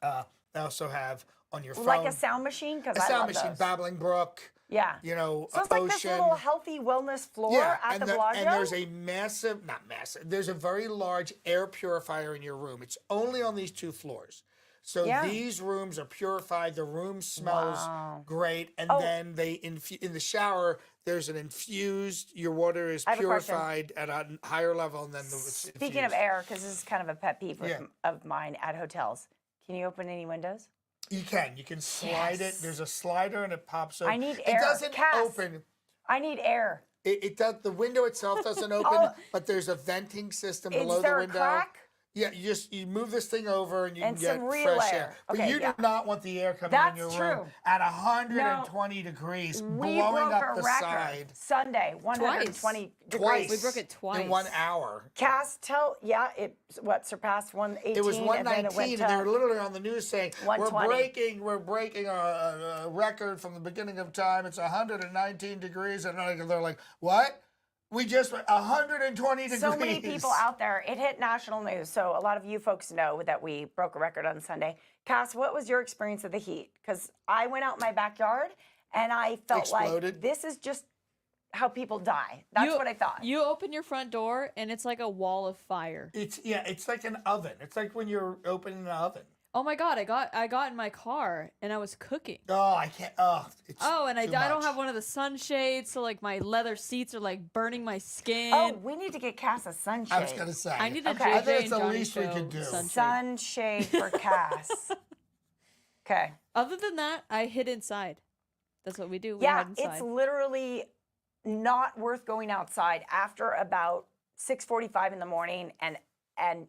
They also have on your phone Like a sound machine? Because a I sound love machine, those. babbling brook. Yeah. So So it's like this little healthy wellness floor at the Bellagio? and there's a not massive, there's a very large air purifier in your room. It's only on these 2 floors. So Yeah. these rooms are purified. The room smells great. And Oh. then they in the shower, there's an infused, your water is I have a question. purified at a higher level than the Speaking of air, because this is kind of a pet peeve of mine at hotels, can you open any windows? You can slide it. There's a slider and it pops open. I need It air. doesn't Cass. open. I need air. It does. The window itself doesn't open, but there's a venting system below Is there the a window. crack? Yeah, you move this thing over and you And can get some real fresh air. air. But Okay, you yeah. do not want the air coming That's in your true. room at 120 degrees, We blowing broke up a the record side Sunday, 120 degrees. twice. We broke it twice. in 1 hour. Cass, it surpassed 118. It was and then it 119, went and they were to literally on the news saying, we're 120. breaking a record from the beginning of time. It's 119 degrees, and they're like, what? We just 120 degrees. so many people out there. It hit national news, so a lot of you folks know that we broke a record on Sunday. Cass, what was your experience of the heat? Because I went out in my backyard and I felt Exploded. like this is just how people die. That's what I thought. You open your front door and it's like a wall of fire. It's like an oven. It's like when you're opening an oven. Oh my God! I got in my car and I was cooking. Oh, I can't. It's And I too don't much. have one of the sunshades, so like my leather seats are like burning my skin. Oh, we need to get Cass a sunshade. I was gonna say. I need a Okay. JJ I think it's and the Johnny least we show could do. sunshade. Sunshade for Cass. Okay. Other than that, I hid inside. That's what we do. We Yeah, hide inside. it's literally not worth going outside after about 6:45 in the morning, and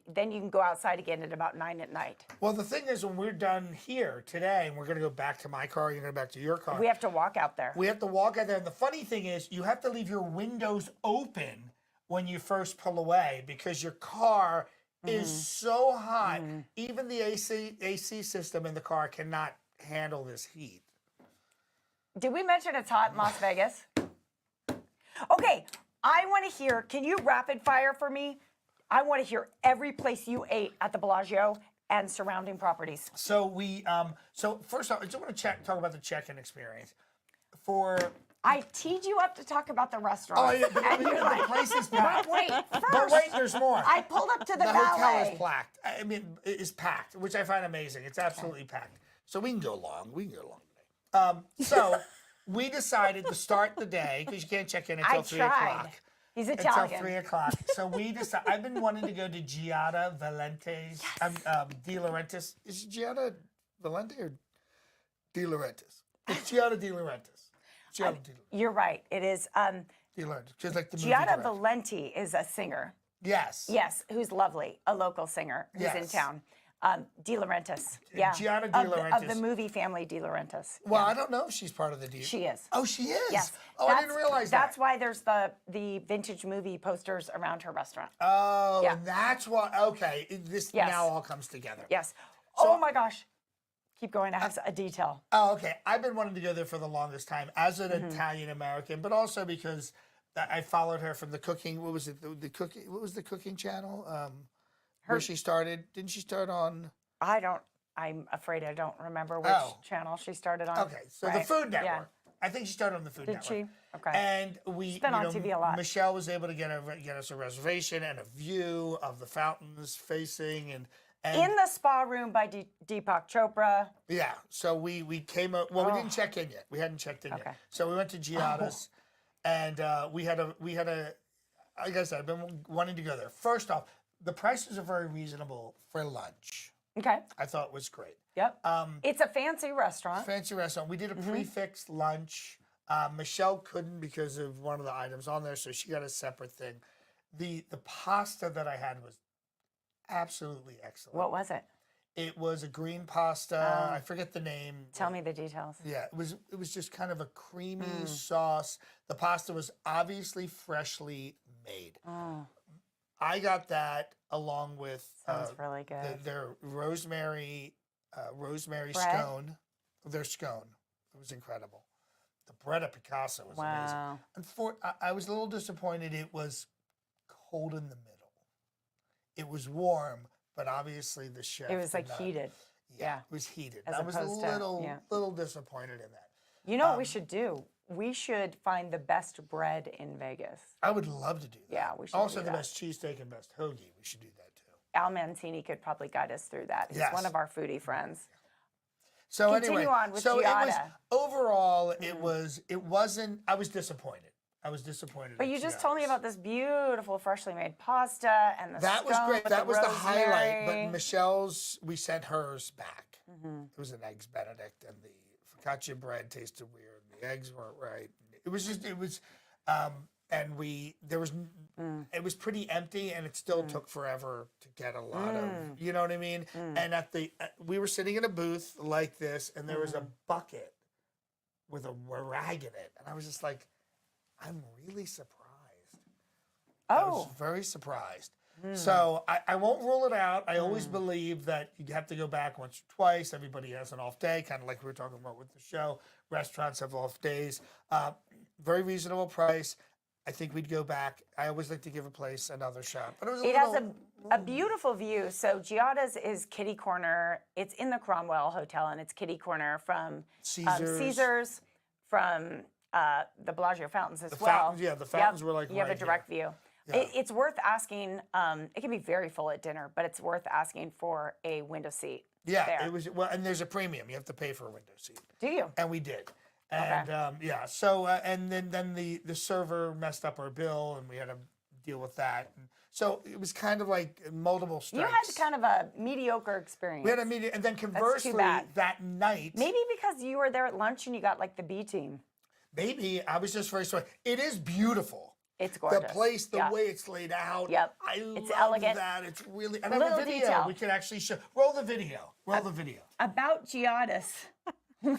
then you can go outside again at about 9 at night. Well, the thing is, when we're done here today, and we're going to go back to my car, you're going to go back to your car. We have to walk out there. We have to walk out there. And the funny thing is, you have to leave your windows open when you first pull away because your car is so hot. Even the AC system in the car cannot handle this heat. Did we mention it's hot in Las Vegas? Okay, I want to hear, can you rapid fire for me? I want to hear every place you ate at the Bellagio and surrounding properties. So so first off, I just want to talk about the check-in experience. I teed you up to talk about the restaurant. Oh, yeah, and you're the like, place is packed. wait, But first, wait, there's more. I pulled up to the hotel valet. is packed. I mean, it is packed, which I find amazing. It's absolutely packed. So we can go long. We can go long today. So we decided to start the day because you can't check in until 3 o'clock. He's Until Italian. 3 o'clock. So we decided. I've been wanting to go to Giada Valente's. De Laurentiis. Is it Giada Valente or De Laurentiis? It's Giada De Laurentiis. Giada De Laurentiis. You're right. It is. De Laurentiis. Just like the movie. Giada director. Valenti is a singer. Yes. Yes, who's lovely, a local singer who's in Yes. town. De Laurentiis. Yeah. Giada De Of Laurentiis. the movie family De Laurentiis. Well, I don't know if she's part of the deal. She is. Oh, she is. Yes. Oh, I didn't realize that. That's why there's the vintage movie posters around her restaurant. Oh, Yeah. and that's why. Okay, this Yes. now all comes together. Yes. So- Oh my gosh. Keep going. I have a detail. Oh, okay. I've been wanting to go there for the longest time as an Italian American, but also because I followed her from the cooking. What was it? The cooking. What was the cooking channel? Where she started? Didn't she start on? I'm afraid I don't remember which channel she started on. Okay, so the Right. Food Network. Yeah. I think she started on the Food Did Network. she? Okay. And we, been on TV a lot. Michelle was able to get us a reservation and a view of the fountains facing and In the spa room by Deepak Chopra. yeah. So we came up. Well, we didn't check in yet. We hadn't checked in Okay. yet. So we went to Giada's, and we had a. Like I said, I've been wanting to go there. First off, the prices are very reasonable for lunch. Okay. I thought it was great. Yep. It's a fancy restaurant. Fancy restaurant. We did a prefixed lunch. Michelle couldn't because of one of the items on there, so she got a separate thing. The pasta that I had was absolutely excellent. What was it? It was a green pasta. I forget the name. Tell me the details. Yeah, it was just kind of a creamy sauce. The pasta was obviously freshly made. Oh, I got along with sounds really good. their rosemary Bread? scone. Their scone. It was incredible. The bread at Picasso was Wow. amazing. I was a little disappointed it was cold in the middle. It was warm, but obviously the chef. It was did like not- heated. Yeah, it was heated. As I was a opposed to- little disappointed in that. You know what we should do? We should find the best bread in Vegas. I would love to do that. Yeah, we should Also, do the that. best cheesesteak and best hoagie. We should do that too. Al Mancini could probably guide us through that. He's Yes. one of our foodie friends. So Continue anyway, on with so it was Giada. overall. It wasn't. I was disappointed. I was disappointed. But at you just told me Giada's. about this beautiful freshly made pasta and the That was scone great. with That was the highlight. rosemary. But Michelle's, we sent hers back. Mm-hmm. It was an eggs Benedict, and the focaccia bread tasted weird. The eggs weren't right. It was just. It was. And there was. It was pretty empty, and it still took forever to get a lot of. You know what I mean? And we were sitting in a booth like this, and there was a bucket with a rag in it, and I was just like, I'm really surprised. I was very surprised. So I won't rule it out. I always believe that you have to go back once or twice. Everybody has an off day, kind of like we were talking about with the show. Restaurants have off days. Very reasonable price. I think we'd go back. I always like to give a place another shot. But it was It has a beautiful view. So Giada's is kitty corner. It's in the Cromwell Hotel, and it's kitty corner from Caesars, from the Bellagio Fountains as well. Fountains, yeah, the fountains were like you have a right direct here. view. Yeah. It's worth asking. It can be very full at dinner, but it's worth asking for a window seat. Yeah, there. it was. Well, and there's a premium. You have to pay for a window seat. Do you? And we did. And yeah, so and then the server messed up our bill, and we had to deal with that. And So it was kind of like multiple You strikes. had kind of a mediocre experience. We had a meeting, and then conversely, bad. that night, Maybe because you were there at lunch and you got like the B team. maybe I was just very sorry. It is beautiful. It's gorgeous. The place, the Yeah. way it's laid out. Yep. I It's love elegant. that. It's really, and I have Little a video detail. we could actually show. Roll the video. Roll the video. About Giadis. you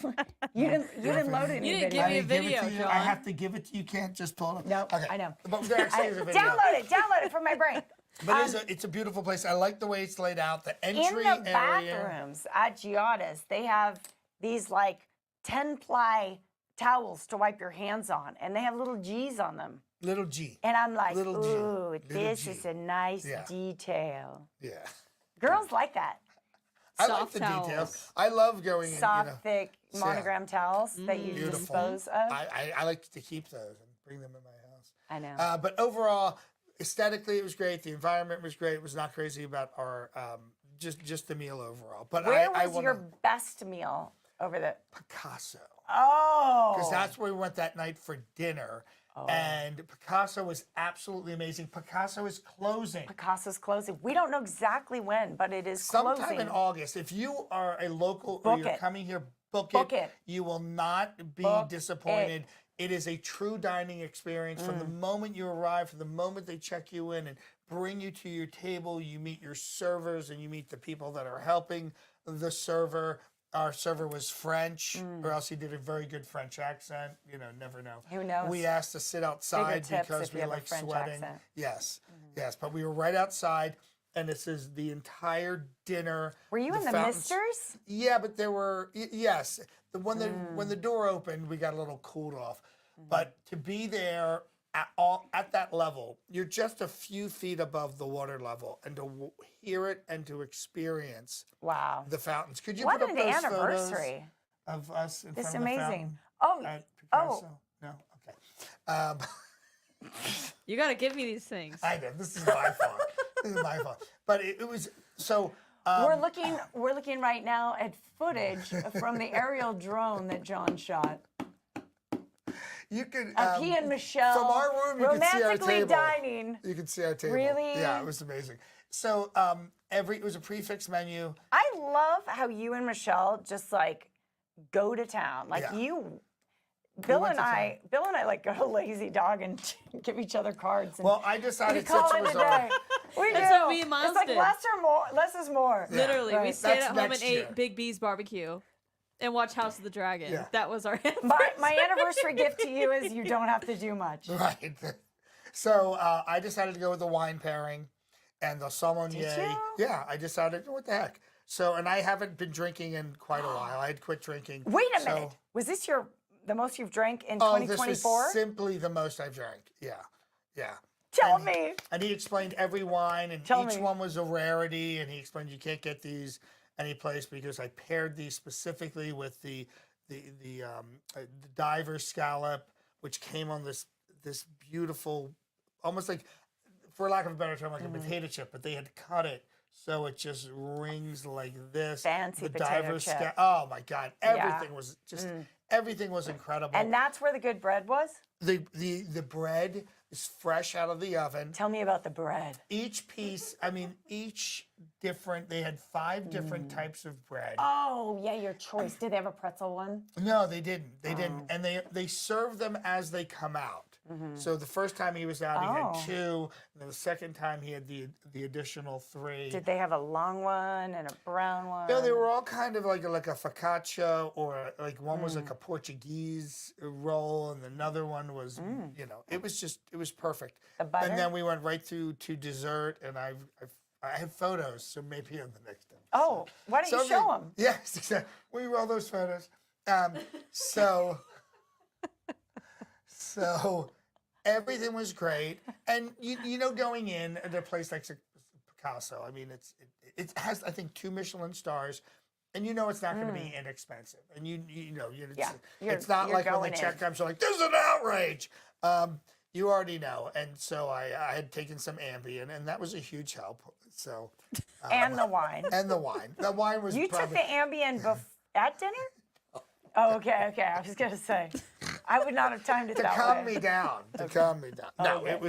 didn't load any You didn't video. give me a I give it video, to you. John. I have to give it to you. You can't just pull it up. No, Okay. I know. But there actually is a video. Download it from my brain. But it's a beautiful place. I like the way it's laid out. The In entry the area. bathrooms at Giadis, they have these like 10-ply towels to wipe your hands on, and they have little G's on them. Little G. And I'm like, Little G. ooh, Little this G. is a nice Yeah. detail. Yeah. Girls like that. I like Soft the towels. details. I love going in, Soft, you know. thick yeah. monogram towels that you Beautiful. dispose of. I like to keep those and bring them in my house. I know. But overall, aesthetically, it was great. The environment was great. It was not crazy about our just the meal overall. But Where I was wanna, your best meal over the? Picasso, Oh, because that's where we went that night for dinner. Oh. And Picasso was absolutely amazing. Picasso is closing Picasso's closing. We don't know exactly when, but it is sometime closing. in August. If you are a local or Book you're it. coming here, book Book it. it. You will not be Book disappointed. It is a true dining experience. From the moment you arrive, from the moment they check you in and bring you to your table, you meet your servers and you meet the people that are helping the server. Our server was French, or else he did a very good French accent. You know, never know. Who knows? We asked to sit outside tips because if you we have a like French sweating. accent. Yes, yes. But we were right outside, and this is the entire dinner. Were you in the fountains- misters? Yeah, but there were yes. When the door opened, we got a little cooled off. But to be there at that level, you're just a few feet above the water level, and to hear it and to experience Wow. the fountains. Could you What put up an those photos anniversary. of us in This is front of the amazing. fountain Oh, at oh. Picasso? No, okay. You gotta give me these things. I know this is my fault. This is my fault. But it was so. we're looking right now at footage from the aerial drone that John shot. You could Of he and Michelle from our room. You could see our romantically table. dining. You could see our table. Really? Yeah, it was amazing. So it was a prefix menu. I love how you and Michelle just like go to town. Like Yeah. Bill went and to I like go to Lazy Dog and give each other cards. And Well, I we decided call since it it was a day. on. We That's do. what me and Miles It's like did. less is more. Yeah. Literally, we Right. stayed That's at home and next year. ate Big B's barbecue and watched House of the Dragon. Yeah. That was our My anniversary gift to you is you don't have to do much. Right. So I decided to go with the wine pairing and the sommelier. Did you? Yeah, I decided, what the heck. So, and I haven't been drinking in quite a while. I had quit drinking. Wait a So- minute. Was this the most you've drank in Oh, this 2024? was simply the most I've drank. Yeah, yeah. Tell and, me. And he explained every wine, and Tell each me. one was a rarity. And he explained you can't get these any place because I paired these specifically with the diver scallop, which came on this beautiful, almost like, for lack of a better term, like a potato chip, but they had cut it so it just rings like this. Fancy the potato diver chip. Oh my God! Everything was just everything was incredible. And that's where the good bread was? The bread is fresh out of the oven. Tell me about the bread. Each piece, I mean, each different. They had 5 different types of bread. Oh, yeah, your choice. Did they have a pretzel one? No, they didn't. They didn't, and they serve them as they come out. So the first time he was out, he had 2, and then the second time he had the additional 3. Did they have a long one and a brown one? No, they were all kind of like a focaccia, or like one was like a Portuguese roll, and another one was, it was perfect. The butter? And then we went right to dessert, and I have photos, so maybe on the next episode. Oh, why don't you show them? Yes, exactly. We roll those photos. So everything was great, and going in at a place like Picasso, I mean, it has, I think, 2 Michelin stars, and it's not going to be inexpensive, and it's not you're like when going the in. check comes, you're like, this is an outrage. You already know, and so I had taken some Ambien, and that was a huge help. So And the wine. and the wine was You took probably, the Ambien at dinner? Oh, okay. I was going to say. I would not have timed it to that calm way. me down. To calm me down. No, Okay. it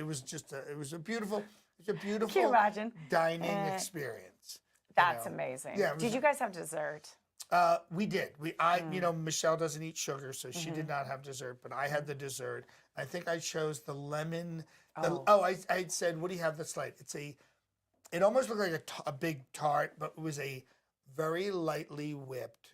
was just a beautiful Can you imagine? dining experience. That's know. amazing. Yeah, it Did was- you guys have dessert? We did. Michelle doesn't eat sugar, so she did not have dessert, but I had the dessert. I think I chose the lemon. I said, what do you have that's light? It almost looked like a big tart, but it was a very lightly whipped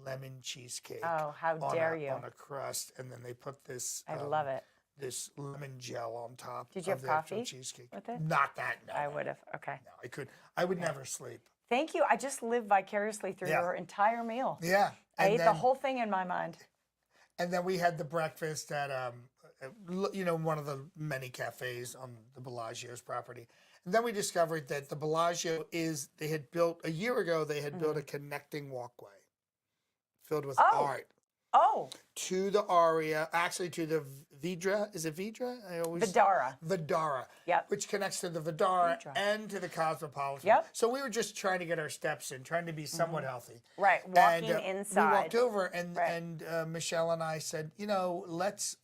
lemon cheesecake. Oh, how dare you. On a crust, and then they put this. I love it. This lemon gel on top. Did you of have the actual coffee cheesecake. with it? Not that. No, I would have. Okay. No, I could. I would never sleep. Thank you. I just lived vicariously through Yeah. your entire meal. Yeah. I and ate the then- whole thing in my mind. And then we had the breakfast at, one of the many cafes on the Bellagio's property. And then we discovered that the Bellagio they had built, a year ago, they had built a connecting walkway filled with art Oh, to the Aria, actually to the Vidra. Is it Vidra? Vidara. Vidara. Yep. Which connects to the Vidara Vidra. and to the Cosmopolitan. Yep. So we were just trying to get our steps in, trying to be somewhat healthy. Right, walking And, inside. We walked over, and Right. Michelle and I said, let's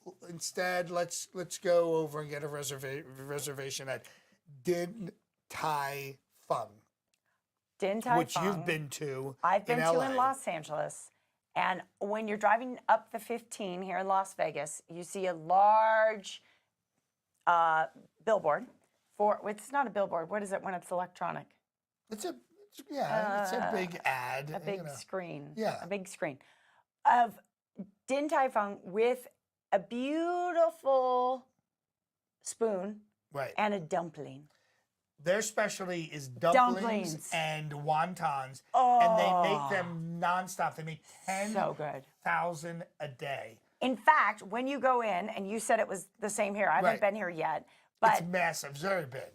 go over and get a reservation at Din Tai Fung, Din Tai which Fung. you've been to. I've been to LA. in Los Angeles. And when you're driving up the 15 here in Las Vegas, you see a large billboard it's not a billboard. What is it when it's electronic? It's a big ad. A big screen. Yeah. A big screen of Din Tai Fung with a beautiful spoon Right. and a dumpling. Their specialty is dumplings Dumplings. and wontons, Oh, and they make them nonstop. They make so good. 10,000 a day. In fact, when you go in, and you said it was the same here, I haven't Right. been here yet, It's but massive, very big.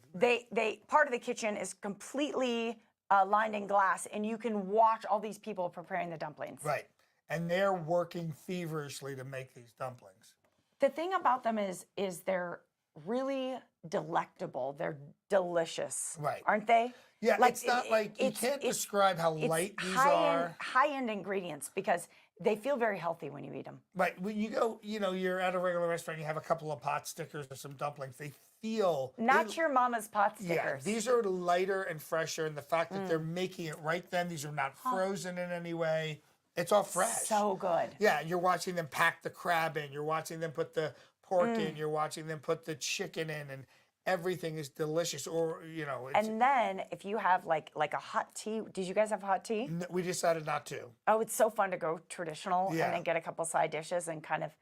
they part of the kitchen is completely lined in glass, and you can watch all these people preparing the dumplings. Right. And they're working feverishly to make these dumplings. The thing about them is they're really delectable. They're delicious, Right. aren't they? Yeah, Like, it's not like you can't it's- describe how It's light these high-end, are. high-end ingredients because they feel very healthy when you eat them. Right. When you go, you're at a regular restaurant, you have a couple of pot stickers or some dumplings. They feel Not your mama's pot Yeah, stickers. these are lighter and fresher, and the fact that they're making it right then, these are not frozen in any way. It's all fresh. So good. Yeah, you're watching them pack the crab in. You're watching them put the pork in. You're watching them put the chicken in, and everything is delicious. Or it's, And then if you have like a hot tea, did you guys have hot tea? we decided not to. Oh, it's so fun to go traditional Yeah. and then get a couple side dishes and kind of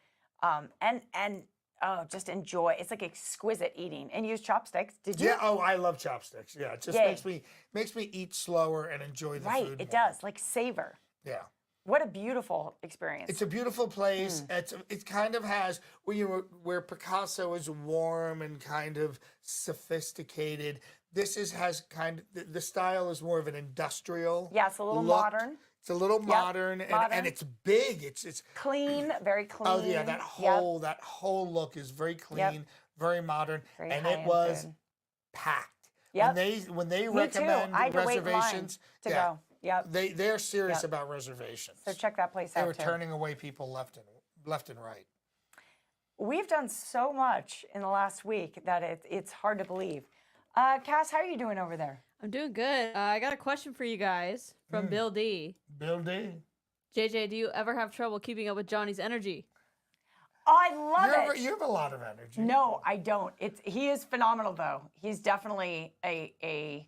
just enjoy. It's like exquisite eating and use chopsticks. Did you? Yeah. Oh, I love chopsticks. Yeah, it just Yay. makes me eat slower and enjoy the Right, food. it more. does. Like savor. Yeah. What a beautiful experience. It's a beautiful place. It kind of has where Picasso is warm and kind of sophisticated. The style is more of an industrial. Yeah, it's a little look. modern. It's a little modern, modern. and it's big. It's Clean, very clean. oh yeah, that whole look is very clean, very modern, Very and high-end it was food. packed. Yep. When they Me too. recommend I had to wait in line reservations, to go. Yep. they're serious Yep. about reservations. So check that place They out were too. turning away people left and right. We've done so much in the last week that it's hard to believe. Cass, how are you doing over there? I'm doing good. I got a question for you guys from Bill D. Bill D. JJ, do you ever have trouble keeping up with Johnny's energy? Oh, I love it. You have a lot of energy. No, I don't. He is phenomenal though. He's definitely a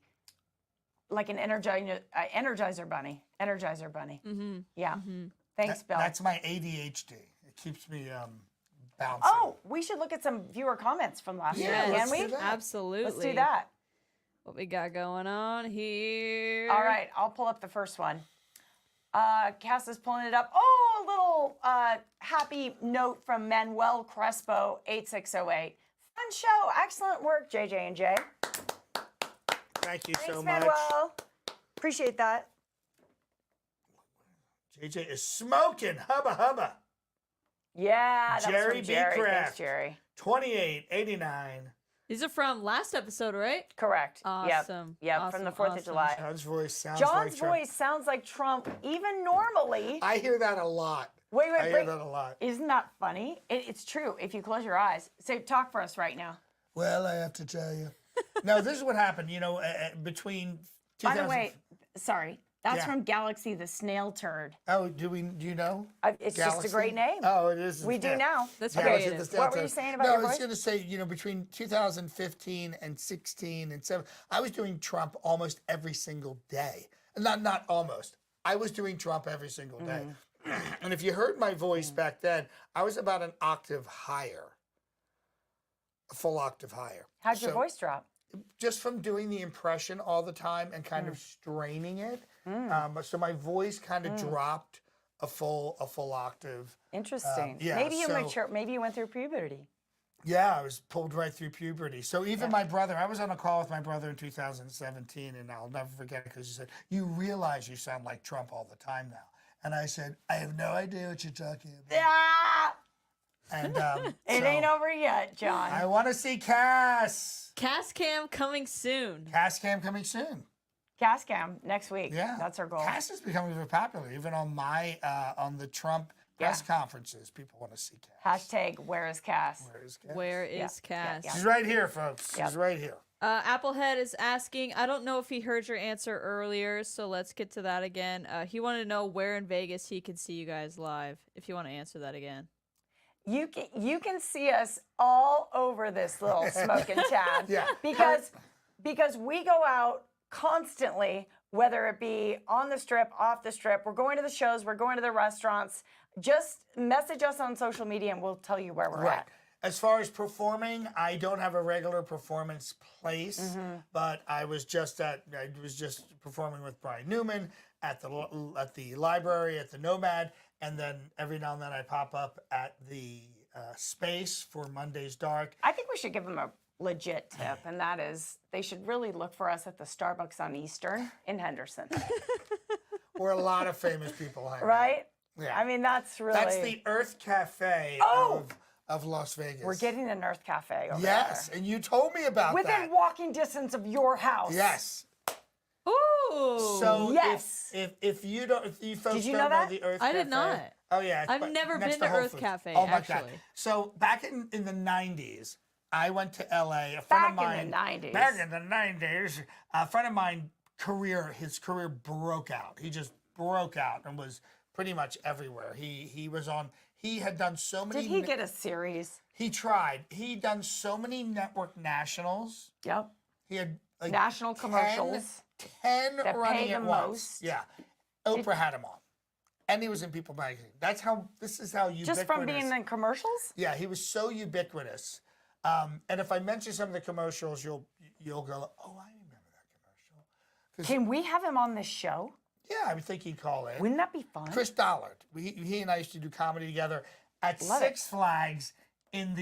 like an energizer bunny. Energizer bunny. Mm-hmm. Yeah. Thanks, Bill. That's my ADHD. It keeps me bouncing. Oh, we should look at some viewer comments from last week, Yeah, can let's we? do that. Absolutely. Let's do that. What we got going on here? All right, I'll pull up the first one. Cass is pulling it up. Oh, a little happy note from Manuel Crespo, 8608. Fun show. Excellent work, JJ and Jay. Thank you Thanks, so much. Manuel. Appreciate that. JJ is smoking. Hubba hubba. Yeah, that's Jerry from B. Jerry. Thanks, Kraft. Jerry. 2889. These are from last episode, right? Correct. Awesome. Yep, from the 4th of Awesome. July. John's voice sounds John's like Trump. voice sounds like Trump, even normally. I hear that a lot. Wait, I hear that a lot. Isn't that funny? It's true. If you close your eyes. So talk for us right now. Well, I have to tell you. No, this is what happened. You know, between 2000. By the way, sorry. That's Yeah. from Galaxy the Snail Turd. Oh, do you know? It's just a Galaxy? great name. Oh, it is. We do yeah. now. That's Galaxy creative. the Snail What were you Turd. saying about no, your I was voice? going to say, you know, between 2015 and 16 and 7, I was doing Trump almost every single day. Not almost. I was doing Trump every single day. And if you heard my voice back then, I was about an octave higher, a full octave higher. How'd your So, voice drop? just from doing the impression all the time and kind of straining it. So my voice kind of dropped a full octave. Interesting. yeah, Maybe you so- mature. Maybe you went through puberty. Yeah, I was pulled right through puberty. So even my brother, I was on a call with my brother in 2017, and I'll never forget it because he said, "You realize you sound like Trump all the time now." And I said, "I have no idea what you're talking about." Ah! And It so ain't over yet, John. I want to see Cass. Cast cam coming soon. Cass Cam coming soon. Cam next week. Yeah, That's our goal. Cass is becoming very popular, even on my on the Trump press conferences. People want to see Cass. Hashtag where is Cass? Where is Cass? Where is Yeah, Cass? yeah. She's right here, folks. Yeah. She's right here. Applehead is asking, I don't know if he heard your answer earlier, so let's get to that again. He wanted to know where in Vegas he could see you guys live, if you want to answer that again. You can see us all over this little smoking town. Yeah. Because we go out constantly, whether it be on the strip, off the strip. We're going to the shows, we're going to the restaurants. Just message us on social media and we'll tell you where we're Right. at. As far as performing, I don't have a regular performance place, but I was just performing with Brian Newman at the library, at the Nomad, and then every now and then I pop up at the Space for Monday's Dark. I think we should give them a legit tip, and that is they should really look for us at the Starbucks on Eastern in Henderson. Where a lot of famous people hang out. Right? Yeah. I mean, that's really. That's the Earth Cafe Oh! of Las Vegas. We're getting an Earth Cafe over Yes, there. and you told me about Within that. walking distance of your house. Yes. Ooh! So Yes. if you folks Did you don't know that? the Earth I Cafe. did not. Oh yeah. it's I've never next been to Whole Earth Foods. Cafe, Oh my God. actually. So back in the 90s, I went to LA. A friend Back of mine. in the 90s. Back in the 90s, a friend of mine his career broke out. He just broke out and was pretty much everywhere. He had done so many. Did he get a series? He tried. He'd done so many network nationals. Yep. He had like National commercials. 10 that running pay at the once. most. Yeah. Oprah had him on. And he was in People magazine. This is how ubiquitous. Just from being in commercials? Yeah, he was so ubiquitous. And if I mention some of the commercials, you'll go, "Oh, I remember that commercial." Can we have him on this show? Yeah, I would think he'd call in. Wouldn't that be fun? Chris Dollard. He and I used to do comedy together at Love Six Flags in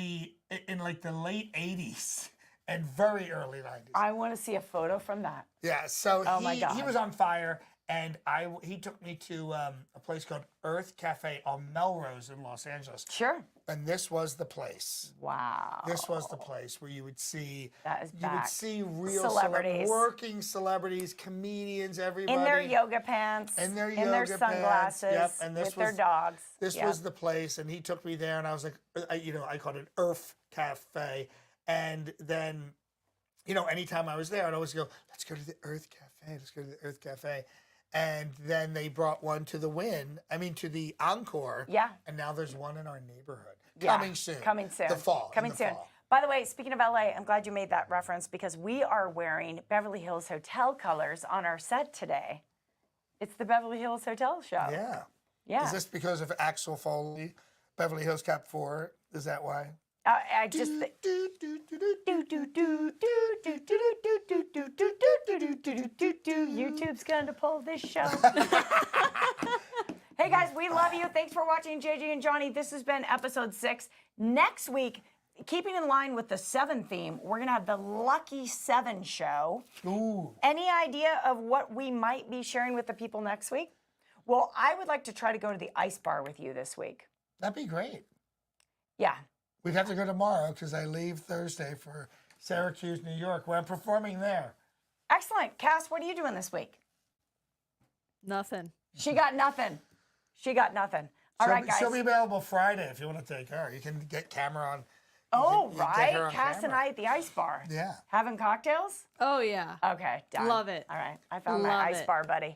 like the late 80s and very early 90s. I want to see a photo from that. Yeah, so Oh my he God. was on fire, and he took me to a place called Earth Cafe on Melrose in Los Angeles, Sure. and this was the place. Wow. This was the place where you would see That is you would back. see real Celebrities. working celebrities, comedians, everybody In their yoga pants. In their in yoga their pants, sunglasses. yep, and this with their was- dogs. This Yep. was the place, and he took me there, and I was like, I called it Earth Cafe, and then, anytime I was there, I'd always go, "Let's go to the Earth Cafe. Let's go to the Earth Cafe," and then they brought one to to the Encore. Yeah. And now there's one in our neighborhood. Yeah, Coming soon. Coming soon. The fall. in Coming the soon. fall. By the way, speaking of LA, I'm glad you made that reference because we are wearing Beverly Hills Hotel colors on our set today. It's the Beverly Hills Hotel show. Yeah. Yeah. Is this because of Axel Foley, Beverly Hills Cap 4? Is that why? I just. YouTube's going to pull this show. Hey guys, we love you. Thanks for watching JJ and Johnny. This has been episode 6. Next week, keeping in line with the 7 theme, we're going to have the Lucky 7 show. Ooh. Any idea of what we might be sharing with the people next week? Well, I would like to try to go to the Ice Bar with you this week. That'd be great. Yeah. We'd have to go tomorrow because I leave Thursday for Syracuse, New York, where I'm performing there. Excellent. Cass, what are you doing this week? Nothing. She got nothing. She got nothing. All right, guys. She'll be available Friday if you want to take her. You can get camera on. Oh, you get right. her on Cass and camera. I at the ice bar. Yeah. Having cocktails? Oh yeah. Okay, done. Love it. All right. I found my Love ice it. bar buddy.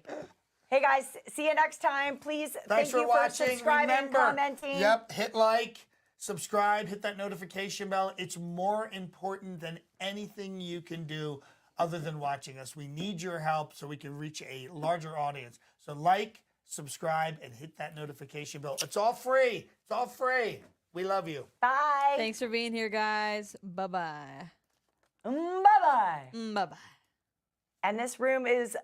Hey, guys. See you next time. Please, Thanks thank for you watching. for subscribing Remember, and commenting. Yep, hit like, subscribe, hit that notification bell. It's more important than anything you can do other than watching us. We need your help so we can reach a larger audience. So like, subscribe, and hit that notification bell. It's all free. It's all free. We love you. Bye. Thanks for being here, guys. Bye-bye. Bye-bye. Bye-bye. And this room is